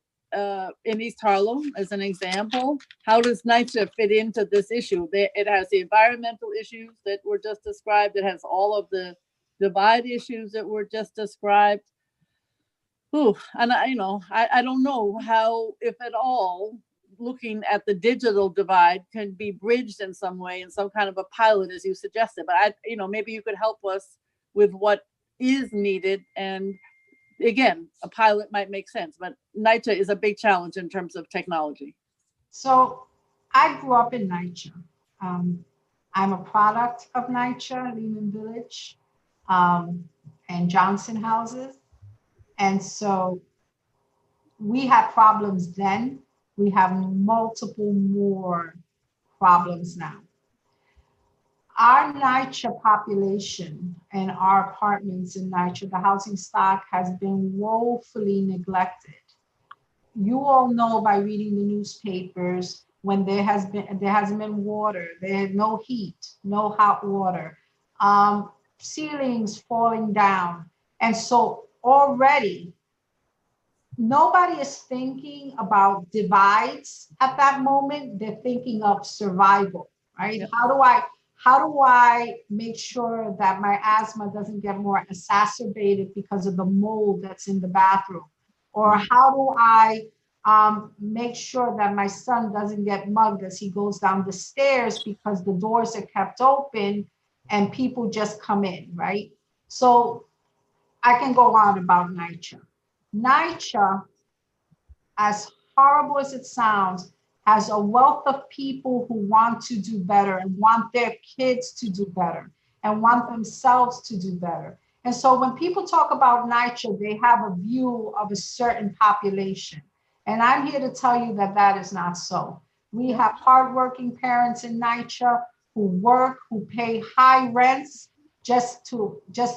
in East Harlem, as an example, how does NYCHA fit into this issue? It has the environmental issues that were just described. It has all of the divide issues that were just described. Ooh, and I don't know how, if at all, looking at the digital divide can be bridged in some way, in some kind of a pilot, as you suggested. But maybe you could help us with what is needed. And again, a pilot might make sense, but NYCHA is a big challenge in terms of technology. So I grew up in NYCHA. I'm a product of NYCHA, Lehman Village, and Johnson houses. And so we had problems then. We have multiple more problems now. Our NYCHA population and our apartments in NYCHA, the housing stock has been woefully neglected. You all know by reading the newspapers when there hasn't been water, there's no heat, no hot water, ceilings falling down. And so already nobody is thinking about divides at that moment. They're thinking of survival, right? Yep. How do I make sure that my asthma doesn't get more exacerbated because of the mold that's in the bathroom? Or how do I make sure that my son doesn't get mugged as he goes down the stairs because the doors are kept open and people just come in, right? So I can go on about NYCHA. NYCHA, as horrible as it sounds, has a wealth of people who want to do better and want their kids to do better and want themselves to do better. And so when people talk about NYCHA, they have a view of a certain population. And I'm here to tell you that that is not so. We have hardworking parents in NYCHA who work, who pay high rents just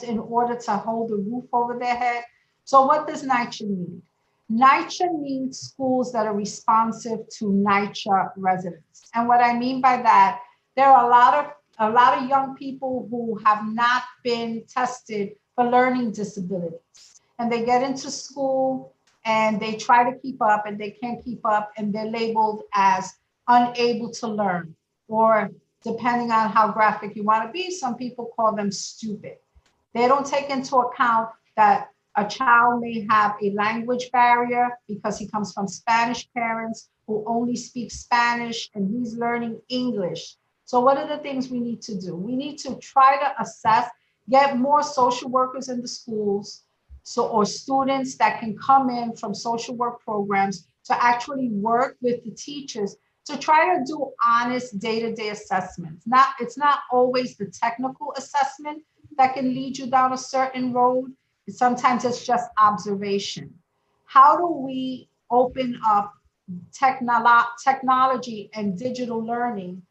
in order to hold a roof over their head. So what does NYCHA need? NYCHA needs schools that are responsive to NYCHA residents. And what I mean by that, there are a lot of young people who have not been tested for learning disabilities. And they get into school and they try to keep up and they can't keep up and they're labeled as unable to learn, or depending on how graphic you want to be, some people call them stupid. They don't take into account that A child may have a language barrier because he comes from Spanish parents who only speak Spanish and he's learning English. So what are the things we need to do? We need to try to assess, get more social workers in the schools, or students that can come in from social work programs to actually work with the teachers to try to do honest day-to-day assessments. It's not always the technical assessment that can lead you down a certain road. Sometimes it's just observation. How do we open up technology and digital learning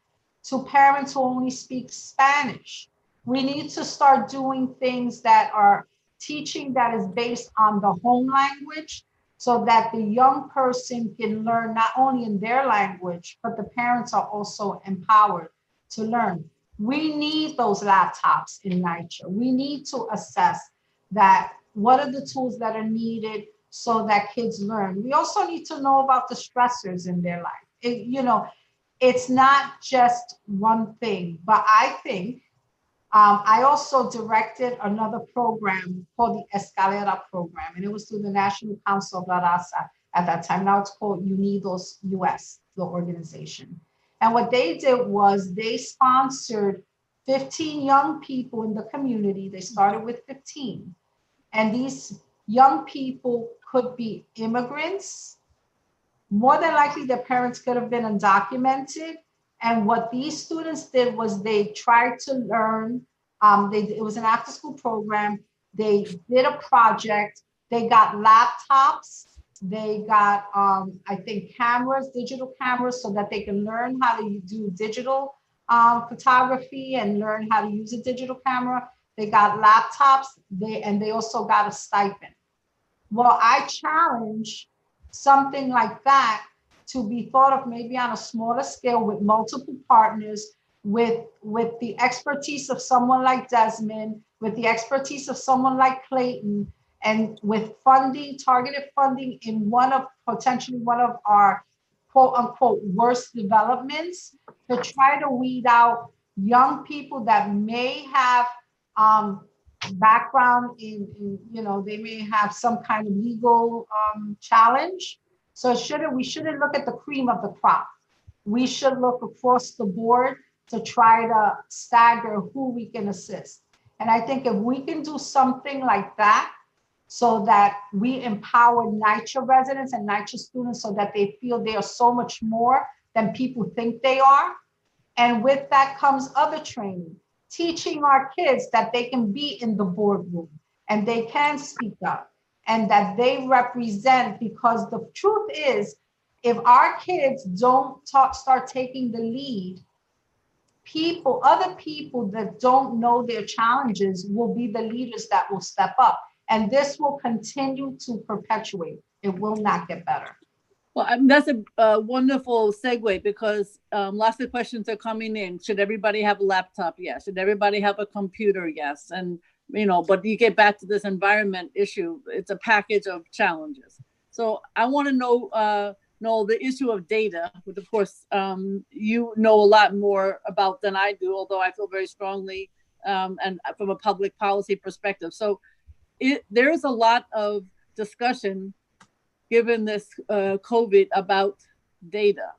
to parents who only speak Spanish? We need to start doing things that are teaching that is based on the home language so that the young person can learn not only in their language, but the parents are also empowered to learn. We need those laptops in NYCHA. We need to assess that what are the tools that are needed so that kids learn. We also need to know about the stressors in their life. It's not just one thing, but I think I also directed another program called the Escalera program, and it was through the National Council of La Raza at that time. Now it's called Unidos US, the organization. And what they did was they sponsored 15 young people in the community. They started with 15. And these young people could be immigrants. More than likely, their parents could have been undocumented. And what these students did was they tried to learn. It was an after-school program. They did a project. They got laptops. They got, I think, cameras, digital cameras, so that they can learn how to do digital photography and learn how to use a digital camera. They got laptops. They also got a stipend. Well, I challenge something like that to be thought of maybe on a smaller scale with multiple partners, with the expertise of someone like Desmond, with the expertise of someone like Clayton, and with funding, targeted funding in potentially one of our quote unquote worst developments, to try to weed out young people that may have background in they may have some kind of legal challenge. So we shouldn't look at the cream of the crop. We should look across the board to try to stagger who we can assist. And I think if we can do something like that, so that we empower NYCHA residents and NYCHA students so that they feel they are so much more than people think they are. And with that comes other training, teaching our kids that they can be in the boardroom and they can speak up and that they represent, because the truth is, if our kids don't start taking the lead, other people that don't know their challenges will be the leaders that will step up. And this will continue to perpetuate. It will not get better. Well, that's a wonderful segue, because lots of questions are coming in. Should everybody have a laptop? Yes. Should everybody have a computer? Yes. And, but you get back to this environment issue. It's a package of challenges. So I want to know, the issue of data, which of course, you know a lot more about than I do, although I feel very strongly and from a public policy perspective. So there's a lot of discussion given this COVID about data.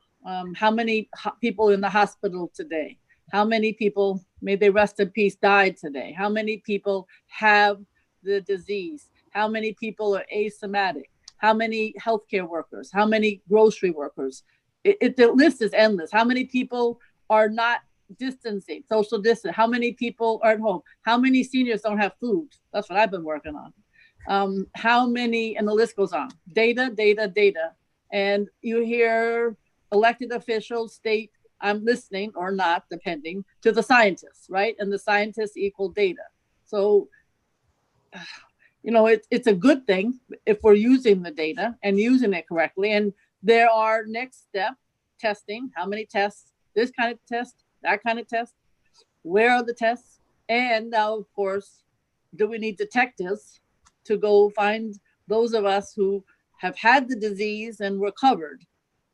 How many people in the hospital today? How many people, may they rest in peace, died today? How many people have the disease? How many people are asymptomatic? How many healthcare workers? How many grocery workers? The list is endless. How many people are not distancing, social distance? How many people are at home? How many seniors don't have food? That's what I've been working on. How many, and the list goes on. Data, data, data. And you hear elected officials state, I'm listening or not, depending, to the scientists, right? And the scientists equal data. So, it's a good thing if we're using the data and using it correctly. And there are next step testing. How many tests? This kind of test, that kind of test. Where are the tests? And now, of course, do we need detectives to go find those of us who have had the disease and recovered?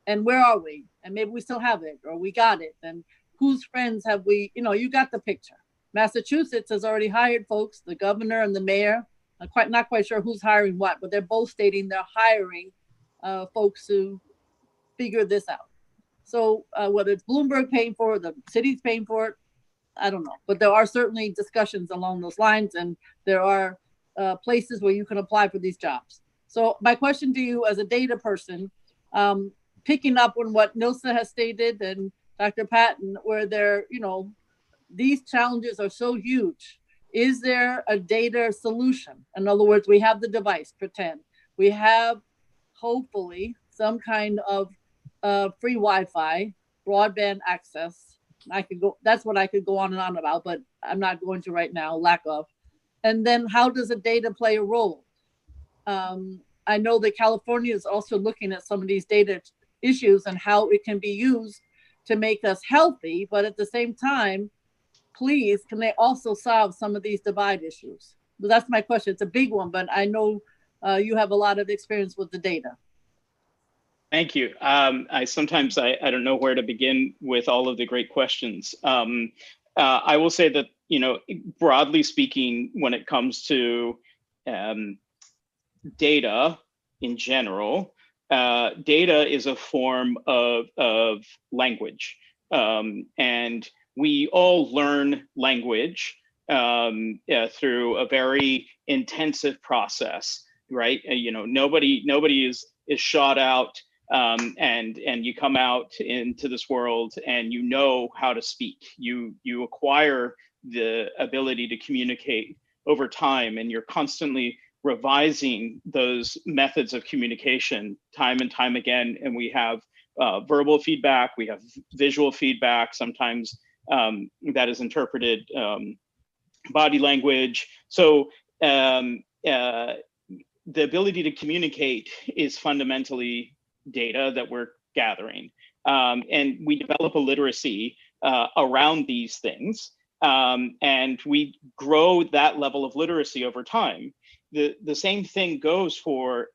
And where are we? And maybe we still have it, or we got it. And whose friends have we, you got the picture. Massachusetts has already hired folks, the governor and the mayor not quite sure who's hiring what, but they're both stating they're hiring folks to figure this out. So whether it's Bloomberg paying for it, the city's paying for it, I don't know. But there are certainly discussions along those lines, and there are places where you can apply for these jobs. So my question to you as a data person, picking up on what Nilsa has stated and Dr. Patton, where they're, these challenges are so huge. Is there a data solution? In other words, we have the device, pretend. We have, hopefully, some kind of free Wi-Fi, broadband access. That's what I could go on and on about, but I'm not going to right now, lack of. And then how does the data play a role? I know that California is also looking at some of these data issues and how it can be used to make us healthy, but at the same time, please, can they also solve some of these divide issues? So that's my question. It's a big one, but I know you have a lot of experience with the data. Thank you. I sometimes don't know where to begin with all of the great questions. I will say that, broadly speaking, when it comes to data in general, data is a form of language. And we all learn language through a very intensive process, right? Nobody is shot out and you come out into this world and you know how to speak. You acquire the ability to communicate over time, and you're constantly revising those methods of communication time and time again. And we have verbal feedback, we have visual feedback, sometimes that is interpreted body language. So the ability to communicate is fundamentally data that we're gathering. And we develop a literacy around these things. And we grow that level of literacy over time. The same thing goes for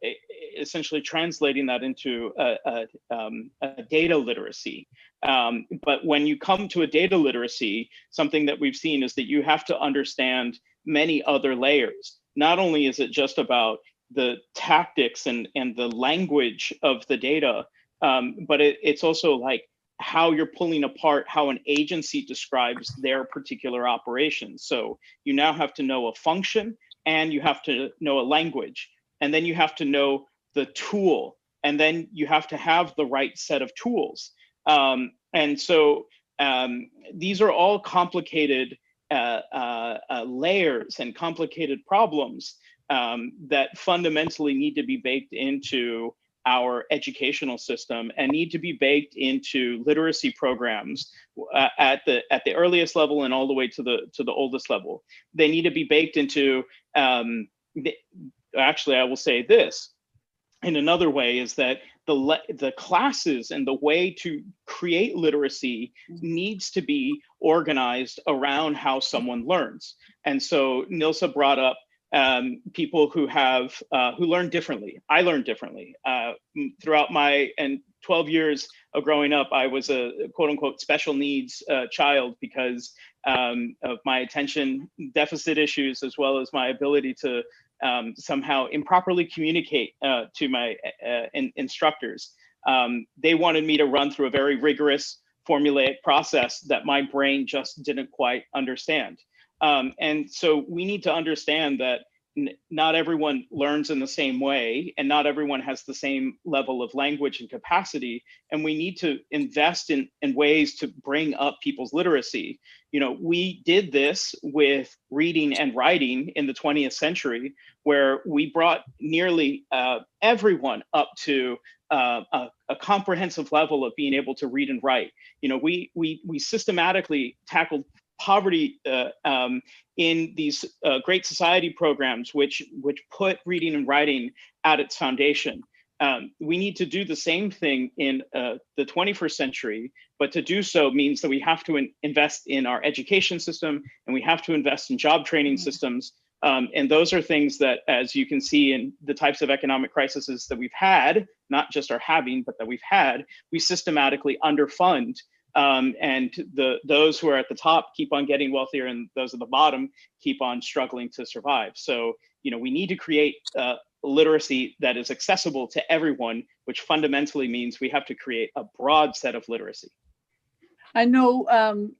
essentially translating that into a data literacy. But when you come to a data literacy, something that we've seen is that you have to understand many other layers. Not only is it just about the tactics and the language of the data, but it's also like how you're pulling apart how an agency describes their particular operations. So you now have to know a function, and you have to know a language, and then you have to know the tool, and then you have to have the right set of tools. And so these are all complicated layers and complicated problems that fundamentally need to be baked into our educational system and need to be baked into literacy programs at the earliest level and all the way to the oldest level. They need to be baked into, actually, I will say this in another way, is that the classes and the way to create literacy needs to be organized around how someone learns. And so Nilsa brought up people who learn differently. I learned differently. Throughout my 12 years of growing up, I was a quote unquote special needs child because of my attention deficit issues, as well as my ability to somehow improperly communicate to my instructors. They wanted me to run through a very rigorous formulaic process that my brain just didn't quite understand. And so we need to understand that not everyone learns in the same way, and not everyone has the same level of language and capacity. And we need to invest in ways to bring up people's literacy. We did this with reading and writing in the 20th century, where we brought nearly everyone up to a comprehensive level of being able to read and write. We systematically tackled poverty in these Great Society programs, which put reading and writing at its foundation. We need to do the same thing in the 21st century, but to do so means that we have to invest in our education system, and we have to invest in job training systems. And those are things that, as you can see in the types of economic crises that we've had, not just are having, but that we've had, we systematically underfund. And those who are at the top keep on getting wealthier, and those at the bottom keep on struggling to survive. So, we need to create literacy that is accessible to everyone, which fundamentally means we have to create a broad set of literacy. I know,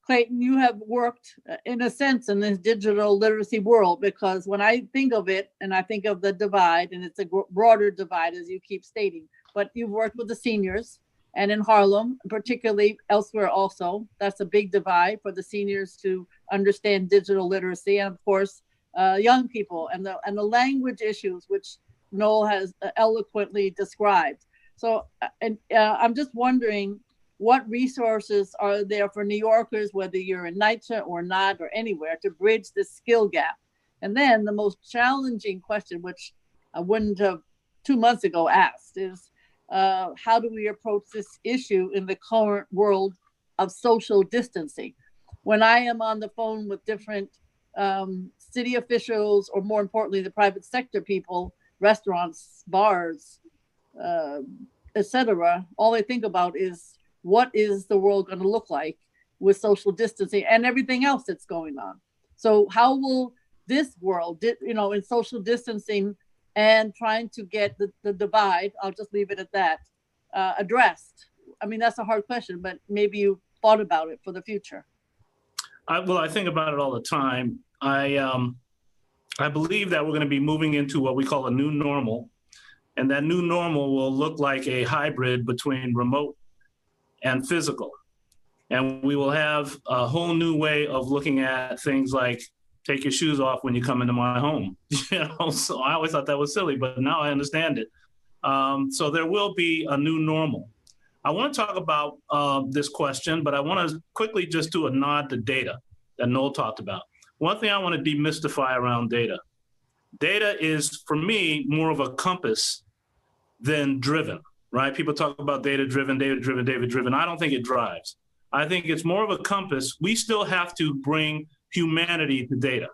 Clayton, you have worked in a sense in this digital literacy world, because when I think of it and I think of the divide, and it's a broader divide as you keep stating, but you've worked with the seniors, and in Harlem, particularly elsewhere also, that's a big divide for the seniors to understand digital literacy, and of course, young people and the language issues, which Noel has eloquently described. So, I'm just wondering, what resources are there for New Yorkers, whether you're in NYCHA or not, or anywhere, to bridge this skill gap? And then the most challenging question, which I wouldn't have 2 months ago asked, is how do we approach this issue in the current world of social distancing? When I am on the phone with different city officials, or more importantly, the private sector people, restaurants, bars, etc., all they think about is, what is the world going to look like with social distancing and everything else that's going on? So how will this world, in social distancing and trying to get the divide, I'll just leave it at that, addressed? I mean, that's a hard question, but maybe you thought about it for the future. I think about it all the time. I believe that we're going to be moving into what we call a new normal, and that new normal will look like a hybrid between remote and physical. And we will have a whole new way of looking at things like, take your shoes off when you come into my home. So I always thought that was silly, but now I understand it. So there will be a new normal. I want to talk about this question, but I want to quickly just do a nod to data that Noel talked about. One thing I want to demystify around data. Data is, for me, more of a compass than driven. Right? People talk about data-driven, data-driven, data-driven. I don't think it drives. I think it's more of a compass. We still have to bring humanity to data.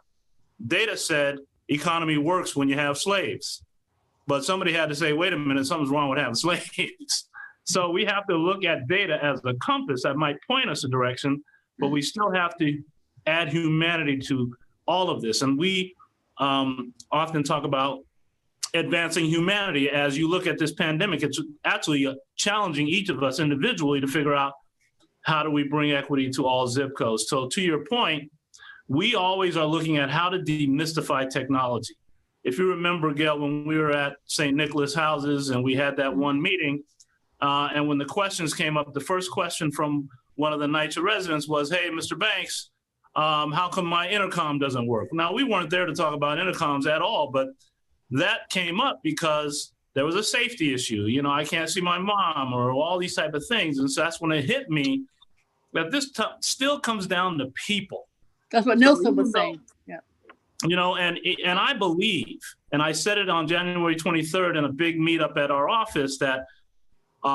Data said economy works when you have slaves. But somebody had to say, wait a minute, something's wrong with having slaves. So we have to look at data as a compass that might point us a direction, but we still have to add humanity to all of this. And we often talk about advancing humanity. As you look at this pandemic, it's actually challenging each of us individually to figure out, how do we bring equity to all zip codes? So to your point, we always are looking at how to demystify technology. If you remember, Gail, when we were at St. Nicholas Houses and we had that one meeting, and when the questions came up, the first question from one of the NYCHA residents was, hey, Mr. Banks, how come my intercom doesn't work? Now, we weren't there to talk about intercoms at all, but that came up because there was a safety issue. I can't see my mom, or all these type of things. And so that's when it hit me that this still comes down to people. That's what Nilsa was saying. Yeah. And I believe, and I said it on January 23rd in a big meetup at our office, that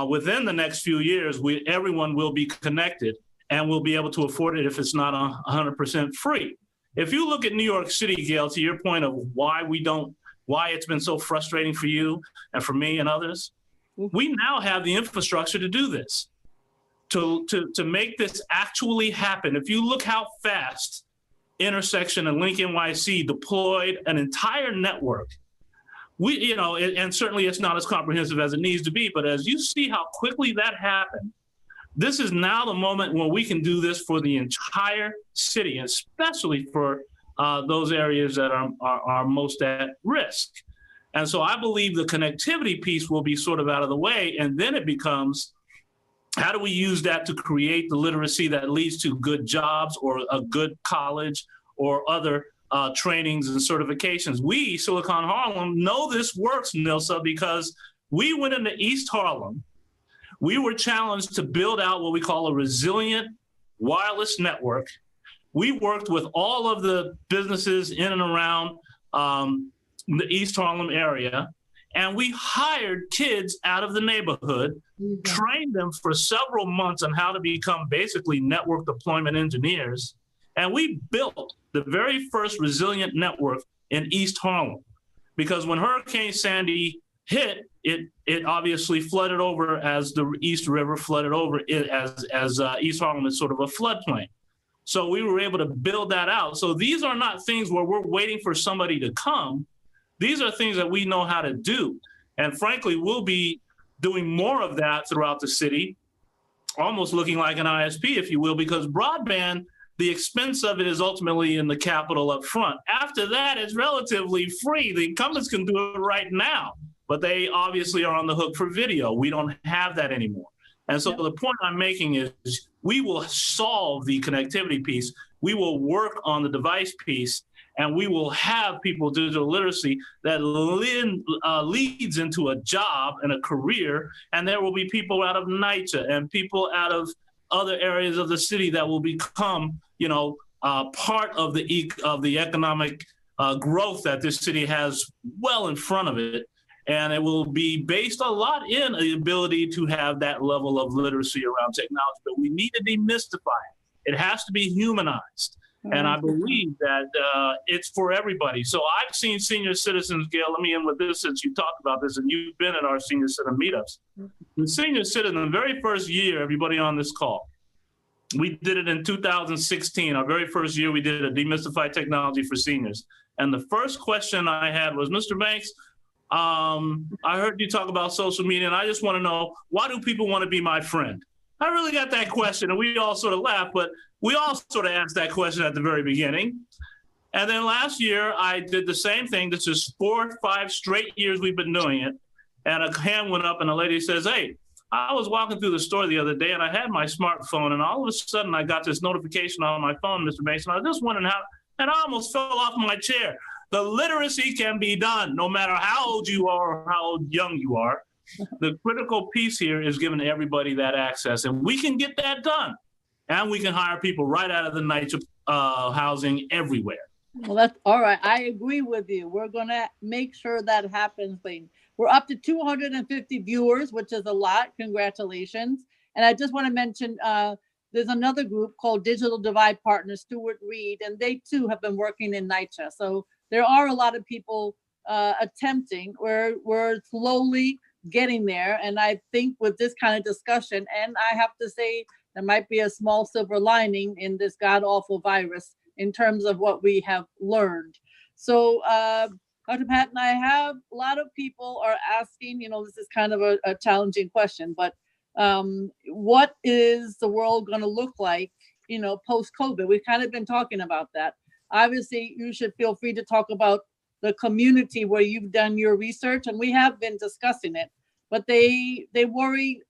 within the next few years, everyone will be connected and will be able to afford it if it's not 100% free. If you look at New York City, Gail, to your point of why it's been so frustrating for you and for me and others, we now have the infrastructure to do this, to make this actually happen. If you look how fast Intersection and Link NYC deployed an entire network, and certainly it's not as comprehensive as it needs to be, but as you see how quickly that happened, this is now the moment when we can do this for the entire city, especially for those areas that are most at risk. And so I believe the connectivity piece will be sort of out of the way, and then it becomes, how do we use that to create the literacy that leads to good jobs or a good college or other trainings and certifications? We, Silicon Harlem, know this works, Nilsa, because we went into East Harlem. We were challenged to build out what we call a resilient wireless network. We worked with all of the businesses in and around the East Harlem area, and we hired kids out of the neighborhood, trained them for several months on how to become basically network deployment engineers, and we built the very first resilient network in East Harlem. Because when Hurricane Sandy hit, it obviously flooded over as the East River flooded over as East Harlem is sort of a floodplain. So we were able to build that out. So these are not things where we're waiting for somebody to come. These are things that we know how to do. And frankly, we'll be doing more of that throughout the city, almost looking like an ISP, if you will, because broadband, the expense of it is ultimately in the capital up front. After that, it's relatively free. The incumbents can do it right now, but they obviously are on the hook for video. We don't have that anymore. And so the point I'm making is we will solve the connectivity piece. We will work on the device piece, and we will have people digital literacy that leads into a job and a career. And there will be people out of NYCHA and people out of other areas of the city that will become, part of the economic growth that this city has well in front of it. And it will be based a lot in the ability to have that level of literacy around technology. But we need to demystify it. It has to be humanized. And I believe that it's for everybody. So I've seen senior citizens, Gail, let me end with this since you talked about this and you've been at our senior citizen meetups. The senior citizen, the very first year, everybody on this call, we did it in 2016. Our very first year, we did a demystified technology for seniors. And the first question I had was, Mr. Banks, I heard you talk about social media, and I just want to know, why do people want to be my friend? I really got that question, and we all sort of laughed, but we all sort of asked that question at the very beginning. And then last year, I did the same thing. This is 4 or 5 straight years we've been doing it. And a hand went up, and a lady says, hey, I was walking through the store the other day, and I had my smartphone, and all of a sudden, I got this notification on my phone, Mr. Mason. I was just wondering how, and I almost fell off my chair. The literacy can be done, no matter how old you are or how young you are. The critical piece here is giving everybody that access, and we can get that done. And we can hire people right out of the NYCHA housing everywhere. Well, that's all right. I agree with you. We're going to make sure that happens, Clayton. We're up to 250 viewers, which is a lot. Congratulations. And I just want to mention, there's another group called Digital Divide Partners, Stuart Reed, and they too have been working in NYCHA. So there are a lot of people attempting. We're slowly getting there. And I think with this kind of discussion, and I have to say, there might be a small silver lining in this god-awful virus in terms of what we have learned. So, Dr. Patton, I have a lot of people are asking, this is kind of a challenging question, but what is the world going to look like, post-COVID? We've kind of been talking about that. Obviously, you should feel free to talk about the community where you've done your research, and we have been discussing it. But they worry,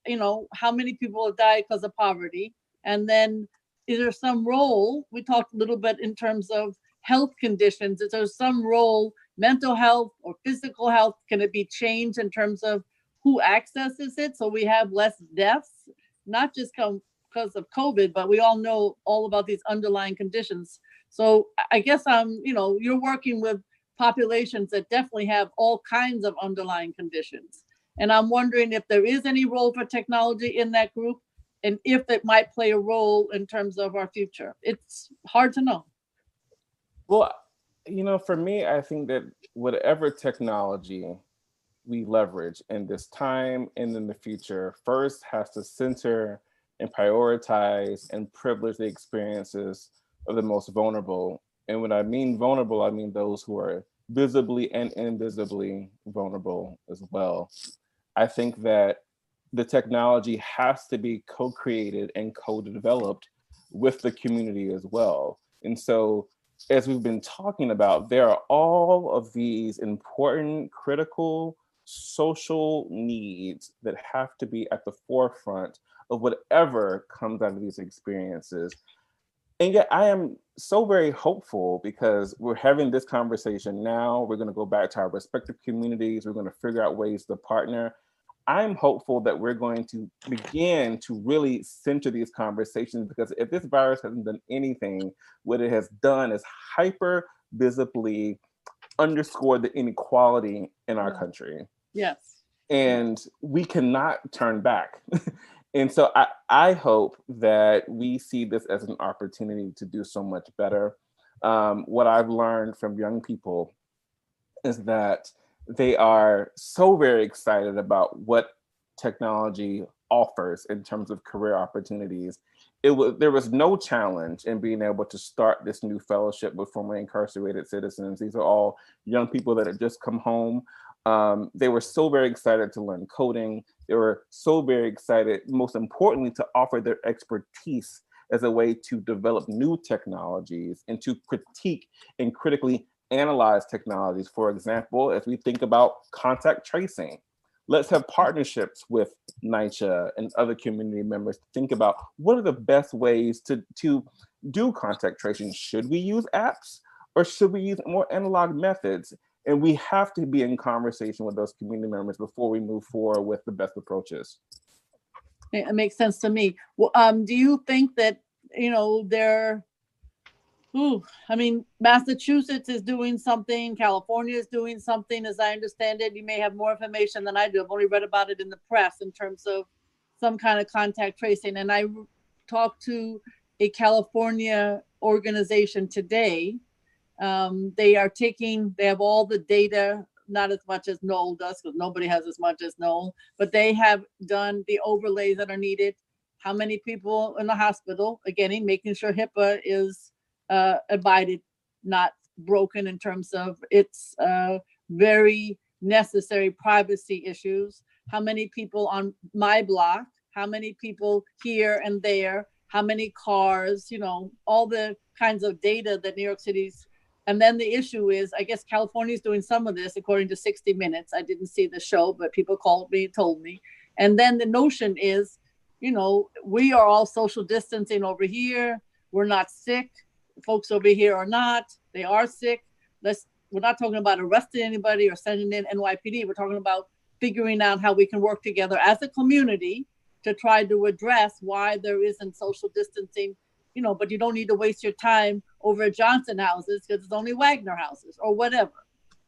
how many people have died because of poverty. And then is there some role, we talked a little bit in terms of health conditions, is there some role, mental health or physical health, can it be changed in terms of who accesses it? So we have less deaths, not just because of COVID, but we all know all about these underlying conditions. So I guess you're working with populations that definitely have all kinds of underlying conditions. And I'm wondering if there is any role for technology in that group, and if it might play a role in terms of our future. It's hard to know. Well, for me, I think that whatever technology we leverage in this time and in the future, first has to center and prioritize and privilege the experiences of the most vulnerable. And when I mean vulnerable, I mean those who are visibly and invisibly vulnerable as well. I think that the technology has to be co-created and co-developed with the community as well. And so, as we've been talking about, there are all of these important, critical social needs that have to be at the forefront of whatever comes out of these experiences. And yet I am so very hopeful because we're having this conversation now. We're going to go back to our respective communities. We're going to figure out ways to partner. I'm hopeful that we're going to begin to really center these conversations, because if this virus hasn't done anything, what it has done is hyper visibly underscore the inequality in our country. Yes. And we cannot turn back. And so I hope that we see this as an opportunity to do so much better. What I've learned from young people is that they are so very excited about what technology offers in terms of career opportunities. There was no challenge in being able to start this new fellowship with formerly incarcerated citizens. These are all young people that had just come home. They were so very excited to learn coding. They were so very excited, most importantly, to offer their expertise as a way to develop new technologies and to critique and critically analyze technologies. For example, as we think about contact tracing, let's have partnerships with NYCHA and other community members to think about what are the best ways to do contact tracing. Should we use apps or should we use more analog methods? And we have to be in conversation with those community members before we move forward with the best approaches. It makes sense to me. Well, do you think that, Massachusetts is doing something, California is doing something, as I understand it. You may have more information than I do. I've only read about it in the press in terms of some kind of contact tracing. And I talked to a California organization today. They have all the data, not as much as Noel does, because nobody has as much as Noel, but they have done the overlays that are needed. How many people in the hospital, again, making sure HIPAA is abided, not broken in terms of its very necessary privacy issues. How many people on my block, how many people here and there, how many cars, all the kinds of data that New York City's. And then the issue is, I guess California is doing some of this according to 60 Minutes. I didn't see the show, but people called me and told me. And then the notion is, we are all social distancing over here. We're not sick. Folks over here are not. They are sick. We're not talking about arresting anybody or sending in NYPD. We're talking about figuring out how we can work together as a community to try to address why there isn't social distancing, but you don't need to waste your time over at Johnson houses because it's only Wagner houses or whatever.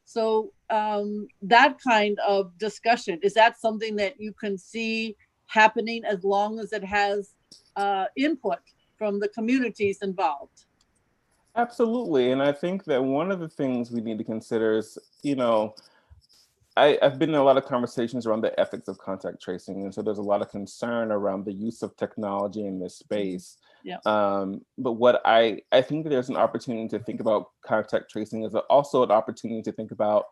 So that kind of discussion, is that something that you can see happening as long as it has input from the communities involved? Absolutely. And I think that one of the things we need to consider is, I've been in a lot of conversations around the ethics of contact tracing. And so there's a lot of concern around the use of technology in this space. Yeah. But what I think that there's an opportunity to think about contact tracing is also an opportunity to think about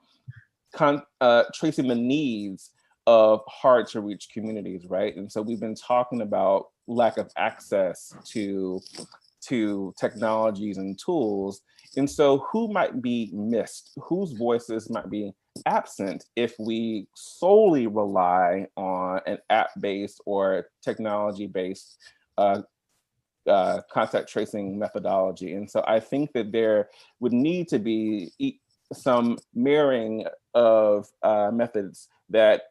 tracing the needs of hard to reach communities, right? And so we've been talking about lack of access to technologies and tools. And so who might be missed? Whose voices might be absent if we solely rely on an app-based or technology-based contact tracing methodology? And so I think that there would need to be some mirroring of methods that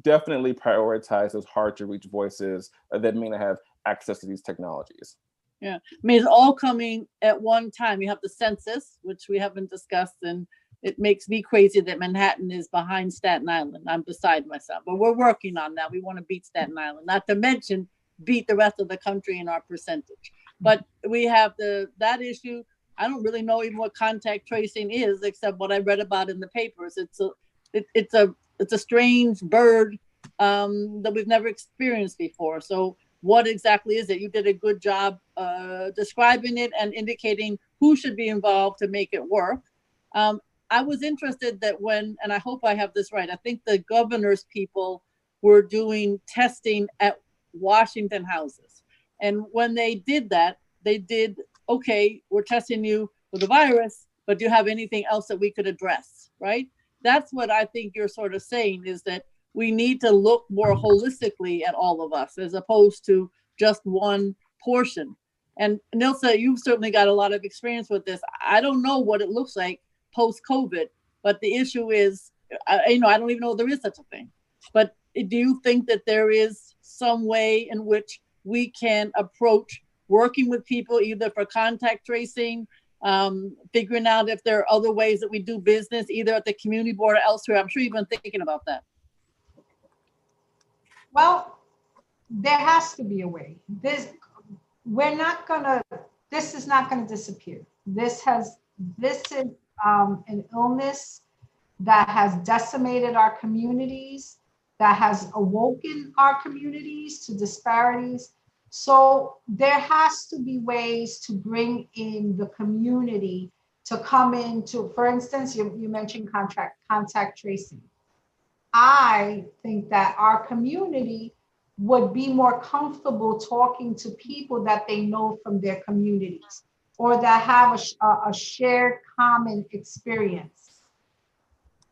definitely prioritizes hard to reach voices that may not have access to these technologies. Yeah, it's all coming at one time. You have the census, which we haven't discussed, and it makes me crazy that Manhattan is behind Staten Island. I'm beside myself, but we're working on that. We want to beat Staten Island, not to mention beat the rest of the country in our percentage. But we have that issue. I don't really know even what contact tracing is, except what I read about in the papers. It's a strange bird that we've never experienced before. So what exactly is it? You did a good job describing it and indicating who should be involved to make it work. I was interested that and I hope I have this right, I think the governor's people were doing testing at Washington houses. And when they did that, they did, okay, we're testing you for the virus, but do you have anything else that we could address, right? That's what I think you're sort of saying, is that we need to look more holistically at all of us as opposed to just one portion. And Nilsa, you've certainly got a lot of experience with this. I don't know what it looks like post-COVID, but the issue is, I don't even know there is such a thing. But do you think that there is some way in which we can approach working with people either for contact tracing, figuring out if there are other ways that we do business, either at the community board or elsewhere? I'm sure you've been thinking about that. Well, there has to be a way. This is not gonna disappear. This is an illness that has decimated our communities. that has awoken our communities to disparities. So there has to be ways to bring in the community to come into, for instance, you mentioned contact tracing. I think that our community would be more comfortable talking to people that they know from their communities or that have a shared common experience.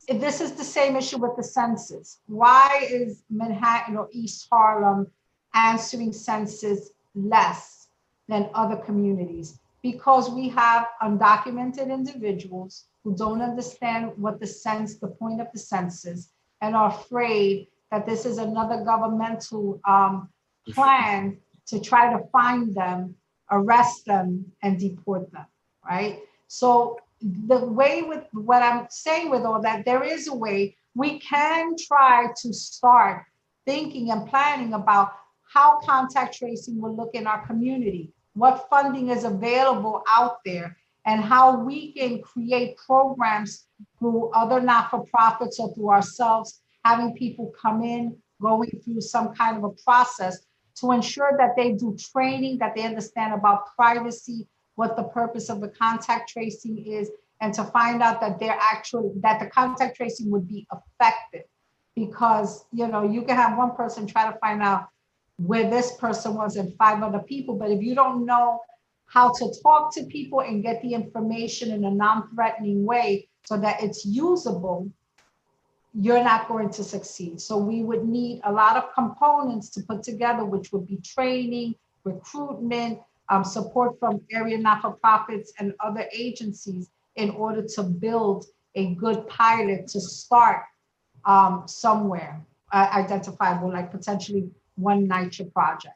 This is the same issue with the census. Why is Manhattan or East Harlem answering census less than other communities? Because we have undocumented individuals who don't understand what the point of the census, and are afraid that this is another governmental plan to try to find them, arrest them, and deport them, right? So the way with what I'm saying with all that, there is a way we can try to start thinking and planning about how contact tracing will look in our community, what funding is available out there, and how we can create programs through other not-for-profits or through ourselves, having people come in, going through some kind of a process to ensure that they do training, that they understand about privacy, what the purpose of the contact tracing is, and to find out that that the contact tracing would be effective. Because, you know, you can have one person try to find out where this person was and 5 other people, but if you don't know how to talk to people and get the information in a non-threatening way so that it's usable, you're not going to succeed. So we would need a lot of components to put together, which would be training, recruitment, support from area not-for-profits and other agencies in order to build a good pilot to start somewhere identifiable, like potentially one NYCHA project.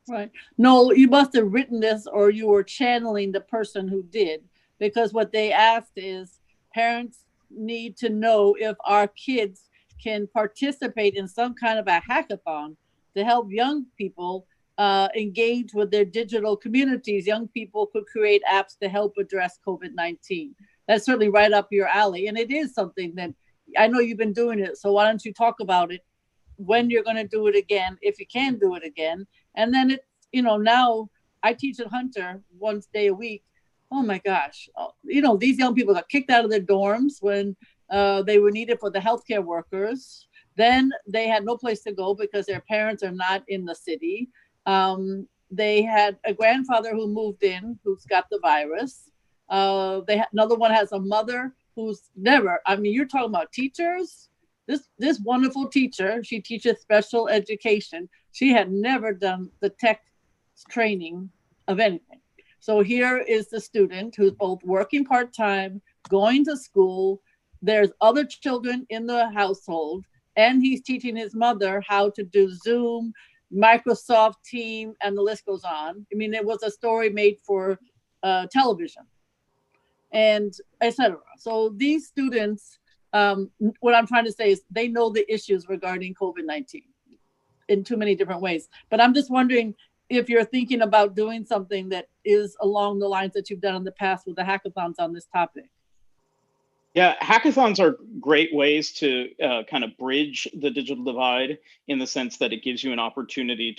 Right. No, you must have written this or you were channeling the person who did, because what they asked is parents need to know if our kids can participate in some kind of a hackathon to help young people engage with their digital communities. Young people could create apps to help address COVID-19. That's certainly right up your alley. And it is something that I know you've been doing it. So why don't you talk about it, when you're going to do it again, if you can do it again. And then it's, you know, now I teach at Hunter once day a week. Oh my gosh. You know, these young people got kicked out of their dorms when they were needed for the healthcare workers. Then they had no place to go because their parents are not in the city. They had a grandfather who moved in, who's got the virus. Another one has a mother who's never, I mean, you're talking about teachers. This wonderful teacher, she teaches special education. She had never done the tech training of anything. So here is the student who's both working part-time, going to school. There's other children in the household, and he's teaching his mother how to do Zoom, Microsoft Team, and the list goes on. I mean, it was a story made for television, and etc. So these students, what I'm trying to say is they know the issues regarding COVID-19 in too many different ways. But I'm just wondering if you're thinking about doing something that is along the lines that you've done in the past with the hackathons on this topic. Yeah, hackathons are great ways to kind of bridge the digital divide, in the sense that it gives you an opportunity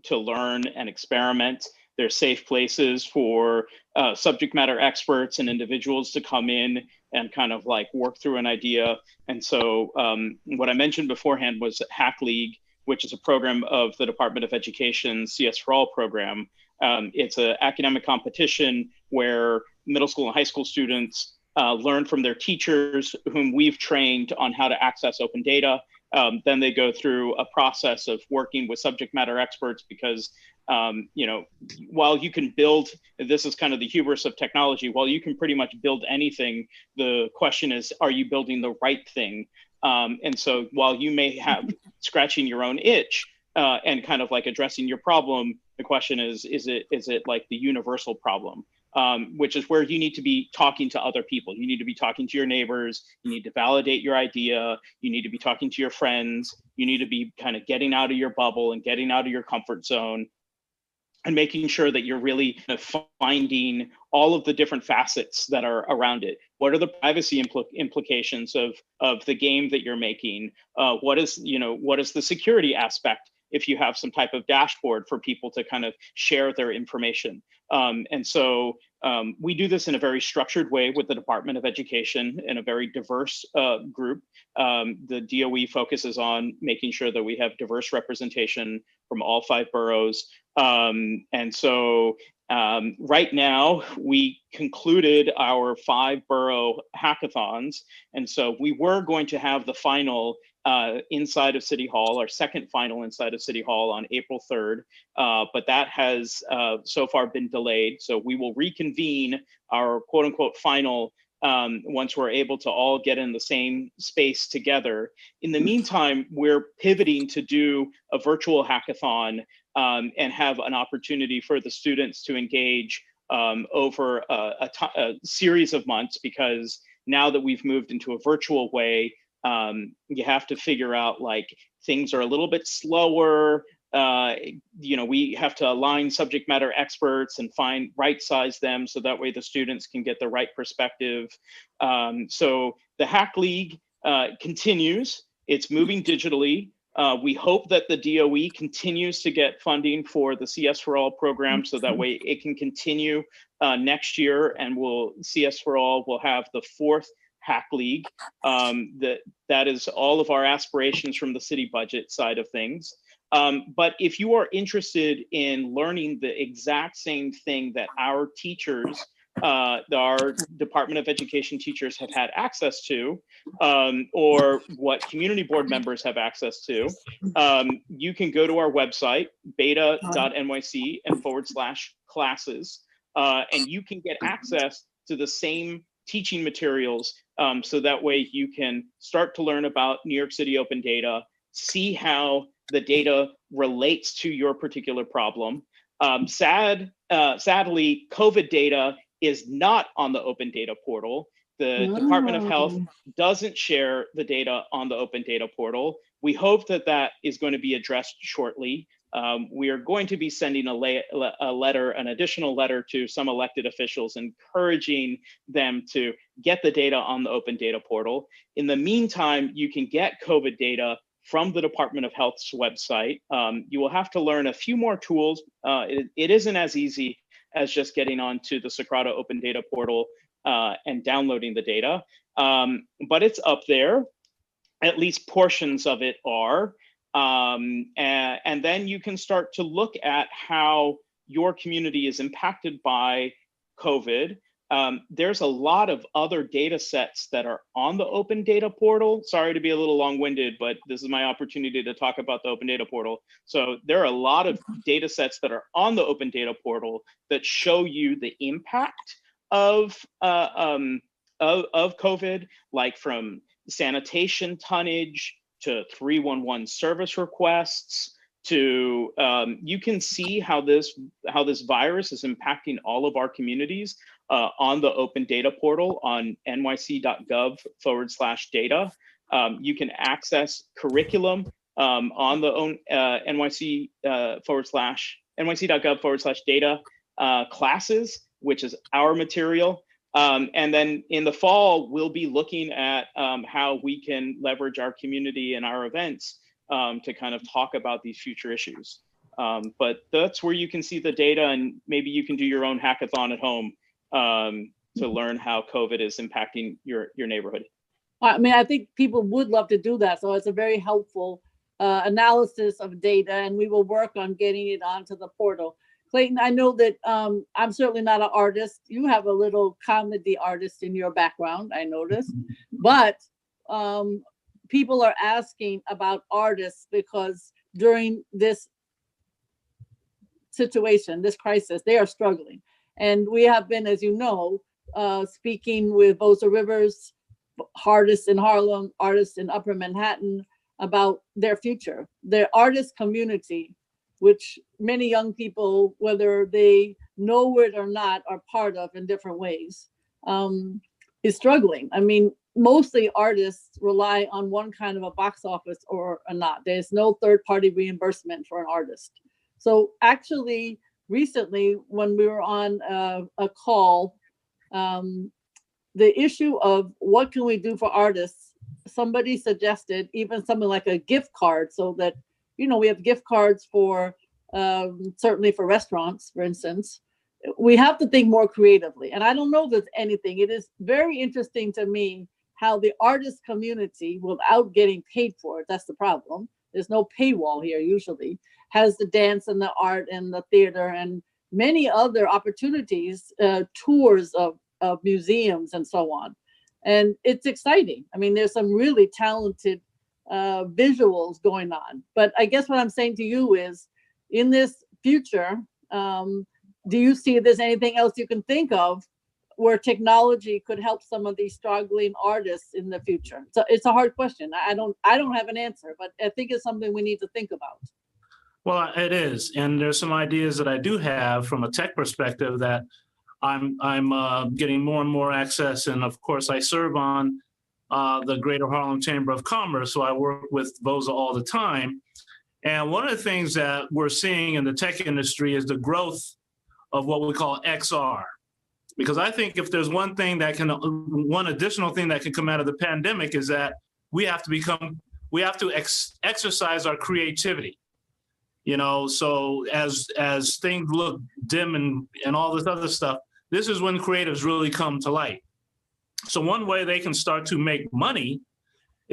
to learn and experiment. They're safe places for subject matter experts and individuals to come in and kind of like work through an idea. And so what I mentioned beforehand was Hack League, which is a program of the Department of Education CS for All program. It's an academic competition where middle school and high school students learn from their teachers, whom we've trained on how to access open data. Then they go through a process of working with subject matter experts, because you know, while you can build, this is kind of the hubris of technology, while you can pretty much build anything, the question is, are you building the right thing? And so while you may have scratching your own itch and kind of like addressing your problem, the question is it like the universal problem? Which is where you need to be talking to other people. You need to be talking to your neighbors. You need to validate your idea. You need to be talking to your friends. You need to be kind of getting out of your bubble and getting out of your comfort zone. and making sure that you're really finding all of the different facets that are around it. What are the privacy implications of the game that you're making? What is the security aspect if you have some type of dashboard for people to kind of share their information? And so we do this in a very structured way with the Department of Education in a very diverse group. The DOE focuses on making sure that we have diverse representation from all 5 boroughs. And so right now, we concluded our 5 borough hackathons. And so we were going to have the final inside of City Hall, our second final inside of City Hall on April 3rd, but that has so far been delayed. So we will reconvene our quote unquote final once we're able to all get in the same space together. In the meantime, we're pivoting to do a virtual hackathon and have an opportunity for the students to engage over a series of months, because now that we've moved into a virtual way, you have to figure out, like, things are a little bit slower. We have to align subject matter experts and right size them so that way the students can get the right perspective. So the Hack League continues. It's moving digitally. We hope that the DOE continues to get funding for the CS for All program, so that way it can continue next year, and CS for All will have the 4th Hack League. That is all of our aspirations from the city budget side of things. But if you are interested in learning the exact same thing that our teachers, our Department of Education teachers have had access to, or what community board members have access to, you can go to our website, beta.nyc and /classes, and you can get access to the same teaching materials, so that way you can start to learn about New York City open data, see how the data relates to your particular problem. Sadly, COVID data is not on the open data portal. The Department of Health doesn't share the data on the open data portal. We hope that that is going to be addressed shortly. We are going to be sending an additional letter to some elected officials, encouraging them to get the data on the open data portal. In the meantime, you can get COVID data from the Department of Health's website. You will have to learn a few more tools. It isn't as easy as just getting onto the Socrata open data portal and downloading the data, but it's up there. At least portions of it are. And then you can start to look at how your community is impacted by COVID. There's a lot of other data sets that are on the open data portal. Sorry to be a little long-winded, but this is my opportunity to talk about the open data portal. So there are a lot of data sets that are on the open data portal that show you the impact of COVID, like from sanitation tonnage to 311 service requests, to you can see how this virus is impacting all of our communities on the open data portal on nyc.gov/data. You can access curriculum on the nyc.gov/data classes, which is our material. And then in the fall, we'll be looking at how we can leverage our community and our events to kind of talk about these future issues. But that's where you can see the data, and maybe you can do your own hackathon at home to learn how COVID is impacting your neighborhood. I mean, I think people would love to do that. So it's a very helpful analysis of data, and we will work on getting it onto the portal. Clayton, I know that I'm certainly not an artist. You have a little comedy artist in your background, I noticed. But people are asking about artists because during this situation, this crisis, they are struggling. And we have been, as you know, speaking with Bosa Rivers, artists in Harlem, artists in Upper Manhattan, about their future. Their artist community, which many young people, whether they know it or not, are part of in different ways, is struggling. I mean, mostly artists rely on one kind of a box office or not. There's no third-party reimbursement for an artist. So actually recently when we were on a call, the issue of what can we do for artists, somebody suggested even something like a gift card, so that, you know, we have gift cards for certainly for restaurants, for instance. We have to think more creatively. And I don't know if there's anything. It is very interesting to me how the artist community, without getting paid for it, that's the problem. There's no paywall here usually, has the dance and the art and the theater and many other opportunities, tours of museums and so on. And it's exciting. I mean, there's some really talented visuals going on. But I guess what I'm saying to you is, in this future, do you see if there's anything else you can think of where technology could help some of these struggling artists in the future? So it's a hard question. I don't have an answer, but I think it's something we need to think about. Well, it is, and there's some ideas that I do have from a tech perspective that I'm getting more and more access. And of course, I serve on the Greater Harlem Chamber of Commerce, so I work with VOSA all the time. And one of the things that we're seeing in the tech industry is the growth of what we call XR. Because I think if there's one additional thing that can come out of the pandemic is that we have to exercise our creativity. You know, so as things look dim and all this other stuff, this is when creatives really come to light. So one way they can start to make money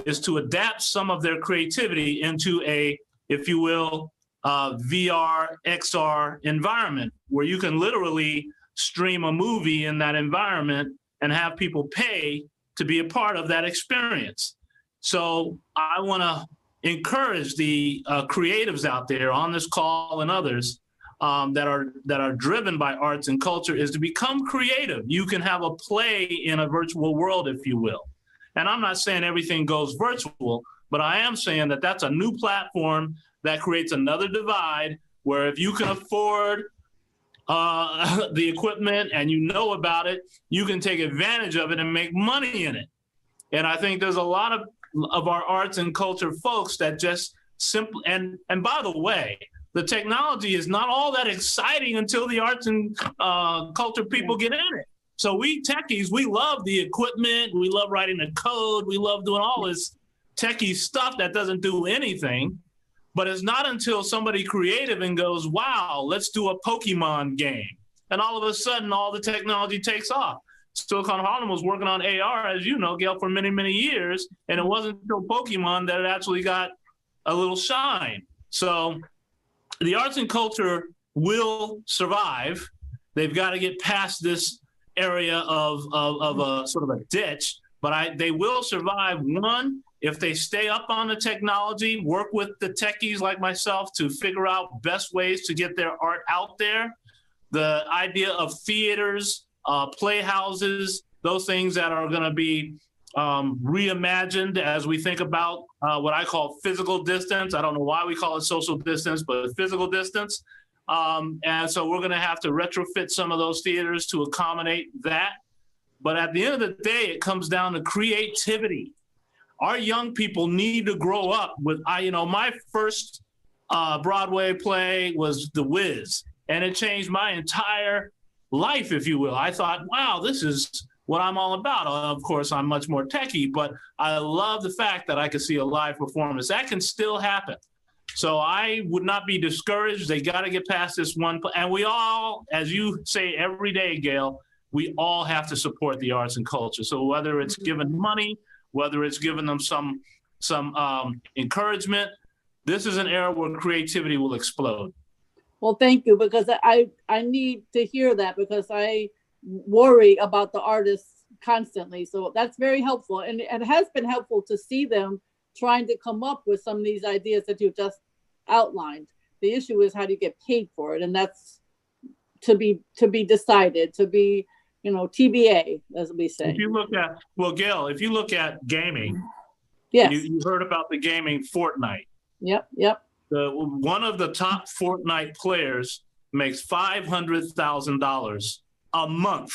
is to adapt some of their creativity into a, if you will, VR, XR environment where you can literally stream a movie in that environment and have people pay to be a part of that experience. So I want to encourage the creatives out there on this call and others that are driven by arts and culture is to become creative. You can have a play in a virtual world, if you will. And I'm not saying everything goes virtual, but I am saying that that's a new platform that creates another divide where if you can afford the equipment and you know about it, you can take advantage of it and make money in it. And I think there's a lot of our arts and culture folks that just simply, and by the way, the technology is not all that exciting until the arts and culture people get in it. So we techies, we love the equipment, we love writing the code, we love doing all this techie stuff that doesn't do anything. But it's not until somebody creative and goes, wow, let's do a Pokemon game. And all of a sudden, all the technology takes off. Silicon Harlem was working on AR, as you know, Gail, for many, many years. And it wasn't until Pokemon that it actually got a little shine. So the arts and culture will survive. They've got to get past this area of a sort of a ditch, but they will survive. One, if they stay up on the technology, work with the techies like myself to figure out best ways to get their art out there. The idea of theaters, playhouses, those things that are going to be reimagined as we think about what I call physical distance. I don't know why we call it social distance, but physical distance. And so we're going to have to retrofit some of those theaters to accommodate that. But at the end of the day, it comes down to creativity. Our young people need to grow up with, my first Broadway play was The Wiz, and it changed my entire life, if you will. I thought, wow, this is what I'm all about. Of course, I'm much more techie, but I love the fact that I could see a live performance. That can still happen. So I would not be discouraged. They got to get past this one. And we all, as you say every day, Gail, we all have to support the arts and culture. So whether it's giving money, whether it's giving them some encouragement, this is an era where creativity will explode. Well, thank you, because I need to hear that, because I worry about the artists constantly. So that's very helpful. And it has been helpful to see them trying to come up with some of these ideas that you just outlined. The issue is how do you get paid for it? And that's to be decided, to be, TBA, as we say. If you look at, Gail, if you look at gaming, yes, you heard about the gaming Fortnite. Yep. One of the top Fortnite players makes $500,000 a month.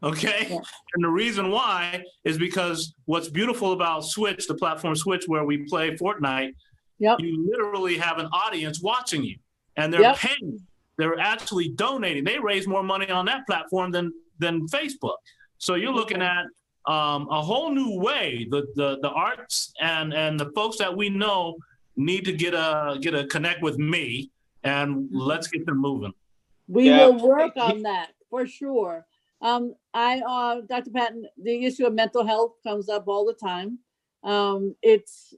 Okay. Yeah. And the reason why is because what's beautiful about Switch, the platform Switch, where we play Fortnite, you literally have an audience watching you, and they're paying. they're actually donating. They raise more money on that platform than Facebook. So you're looking at a whole new way. The arts and the folks that we know need to get a connect with me, and let's get them moving. We will work on that for sure. Dr. Patton, the issue of mental health comes up all the time. It's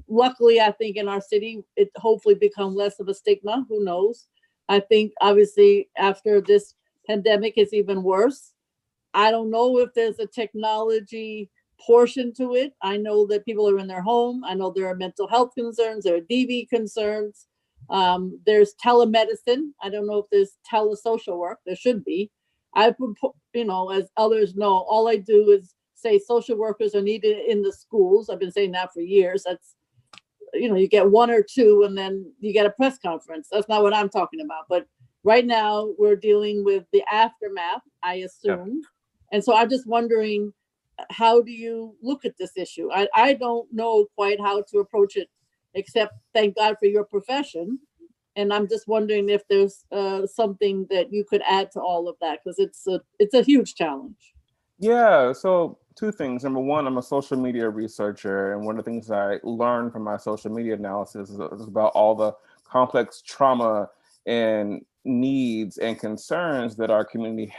luckily, I think in our city, it hopefully become less of a stigma. Who knows? I think obviously after this pandemic, it's even worse. I don't know if there's a technology portion to it. I know that people are in their home. I know there are mental health concerns. There are DV concerns. There's telemedicine. I don't know if there's telesocial work. There should be. I would, as others know, all I do is say social workers are needed in the schools. I've been saying that for years. That's, you get one or two and then you get a press conference. That's not what I'm talking about. But right now we're dealing with the aftermath, I assume. Yeah. And so I'm just wondering, how do you look at this issue? I don't know quite how to approach it, except thank God for your profession. And I'm just wondering if there's something that you could add to all of that, because it's a huge challenge. Yeah, so two things. Number one, I'm a social media researcher, and one of the things I learned from my social media analysis is about all the complex trauma and needs and concerns that our community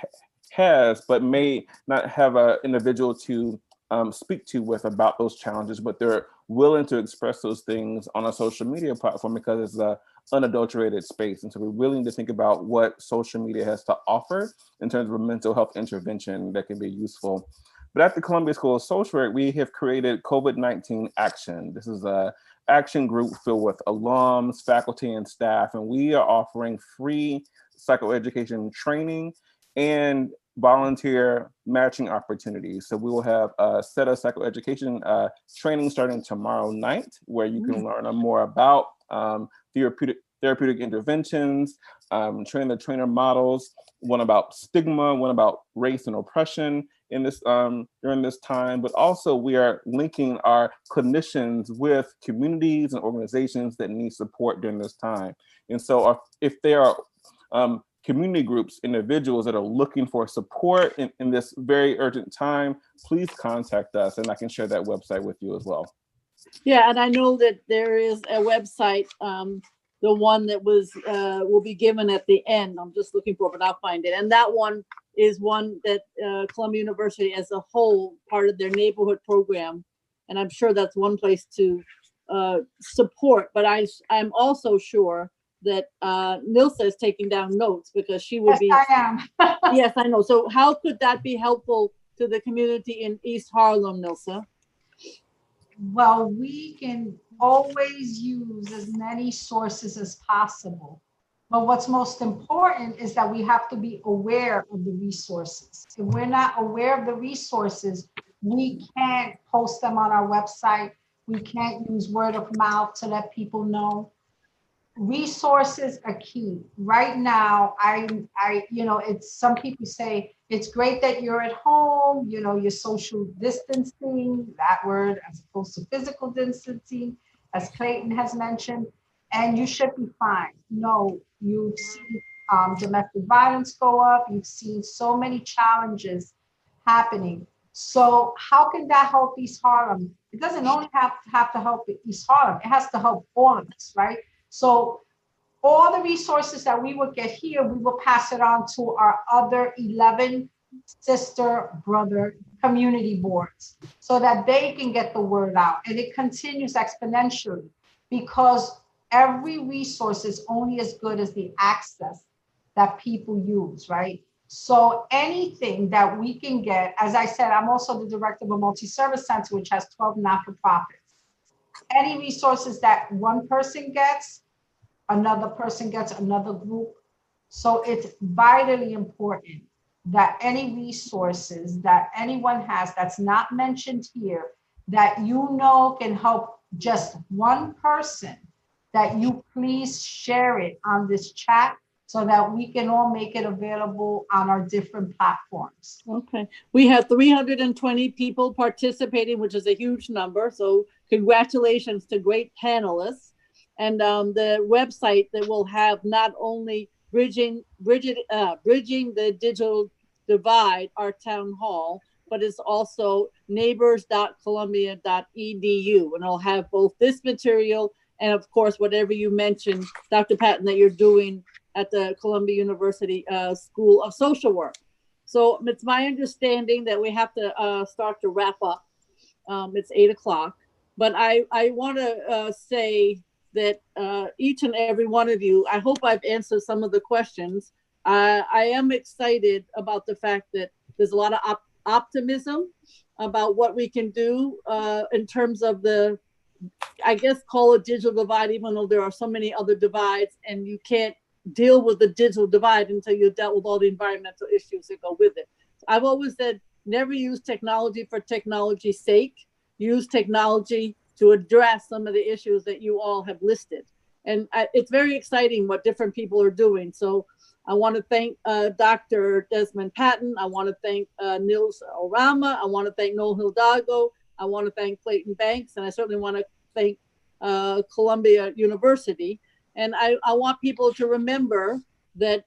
has, but may not have an individual to speak to with about those challenges, but they're willing to express those things on a social media platform because it's an unadulterated space. And so we're willing to think about what social media has to offer in terms of a mental health intervention that can be useful. But at the Columbia School of Social Work, we have created COVID-19 Action. This is an action group filled with alums, faculty, and staff, and we are offering free psychoeducation training and volunteer matching opportunities. So we will have a set of psychoeducation training starting tomorrow night, where you can learn more about therapeutic interventions, train the trainer models, one about stigma, one about race and oppression in this during this time. But also we are linking our clinicians with communities and organizations that need support during this time. And so if there are community groups, individuals that are looking for support in this very urgent time, please contact us, and I can share that website with you as well. Yeah, and I know that there is a website, the one that will be given at the end. I'm just looking for it, but I'll find it. And that one is one that Columbia University as a whole, part of their neighborhood program. And I'm sure that's one place to support, but I'm also sure that Nilsa is taking down notes, because she would be. Yes, I am. Yes, I know. So how could that be helpful to the community in East Harlem, Nilsa? Well, we can always use as many sources as possible. But what's most important is that we have to be aware of the resources. If we're not aware of the resources, we can't post them on our website. We can't use word of mouth to let people know. Resources are key. Right now, it's some people say it's great that you're at home, you're social distancing, that word, as opposed to physical distancing, as Clayton has mentioned, and you should be fine. No, you've seen domestic violence go up. You've seen so many challenges happening. So how can that help East Harlem? It doesn't only have to help East Harlem. It has to help all of us, right? So all the resources that we would get here, we will pass it on to our other 11 sister, brother community boards so that they can get the word out. And it continues exponentially, because every resource is only as good as the access that people use, right? So anything that we can get, as I said, I'm also the director of a multi-service center, which has 12 not-for-profits. Any resources that one person gets, another person gets, another group. So it's vitally important that any resources that anyone has that's not mentioned here, that can help just one person, that you please share it on this chat so that we can all make it available on our different platforms. Okay. We have 320 people participating, which is a huge number. So congratulations to great panelists. And the website that will have not only bridging the digital divide, our town hall, but it's also neighbors.columbia.edu. And I'll have both this material and of course, whatever you mentioned, Dr. Patton, that you're doing at the Columbia University School of Social Work. So it's my understanding that we have to start to wrap up. It's 8 o'clock, but I want to say that each and every one of you, I hope I've answered some of the questions. I am excited about the fact that there's a lot of optimism about what we can do in terms of the, I guess, call it digital divide, even though there are so many other divides, and you can't deal with the digital divide until you've dealt with all the environmental issues that go with it. I've always said, never use technology for technology's sake. Use technology to address some of the issues that you all have listed. And it's very exciting what different people are doing. So I want to thank Dr. Desmond Patton. I want to thank Nilsa Orama. I want to thank Noel Hidalgo. I want to thank Clayton Banks. And I certainly want to thank Columbia University. And I want people to remember that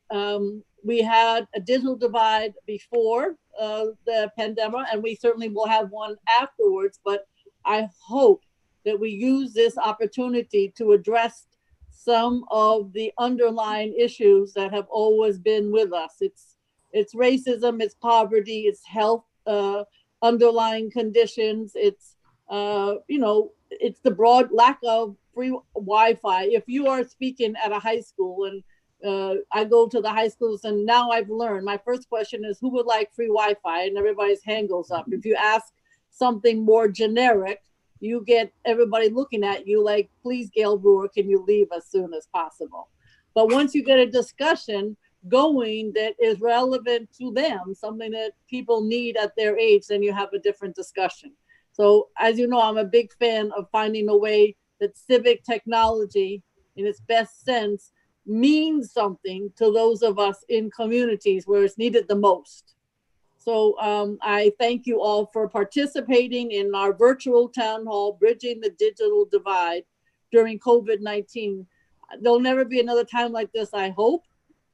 we had a digital divide before the pandemic, and we certainly will have one afterwards. But I hope that we use this opportunity to address some of the underlying issues that have always been with us. It's racism, it's poverty, it's health underlying conditions, it's it's the broad lack of free Wi-Fi. If you are speaking at a high school, and I go to the high schools, and now I've learned, my first question is, who would like free Wi-Fi? And everybody's hand goes up. If you ask something more generic, you get everybody looking at you like, please, Gale Brewer, can you leave as soon as possible? But once you get a discussion going that is relevant to them, something that people need at their age, then you have a different discussion. So as you know, I'm a big fan of finding a way that civic technology in its best sense means something to those of us in communities where it's needed the most. So I thank you all for participating in our virtual town hall, Bridging the Digital Divide during COVID-19. There'll never be another time like this, I hope,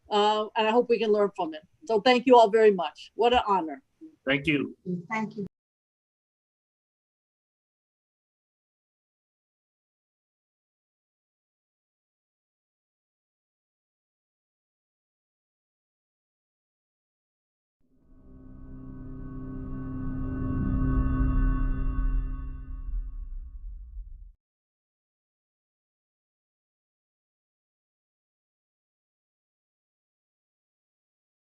and I hope we can learn from it. So thank you all very much. What an honor. Thank you. Thank you.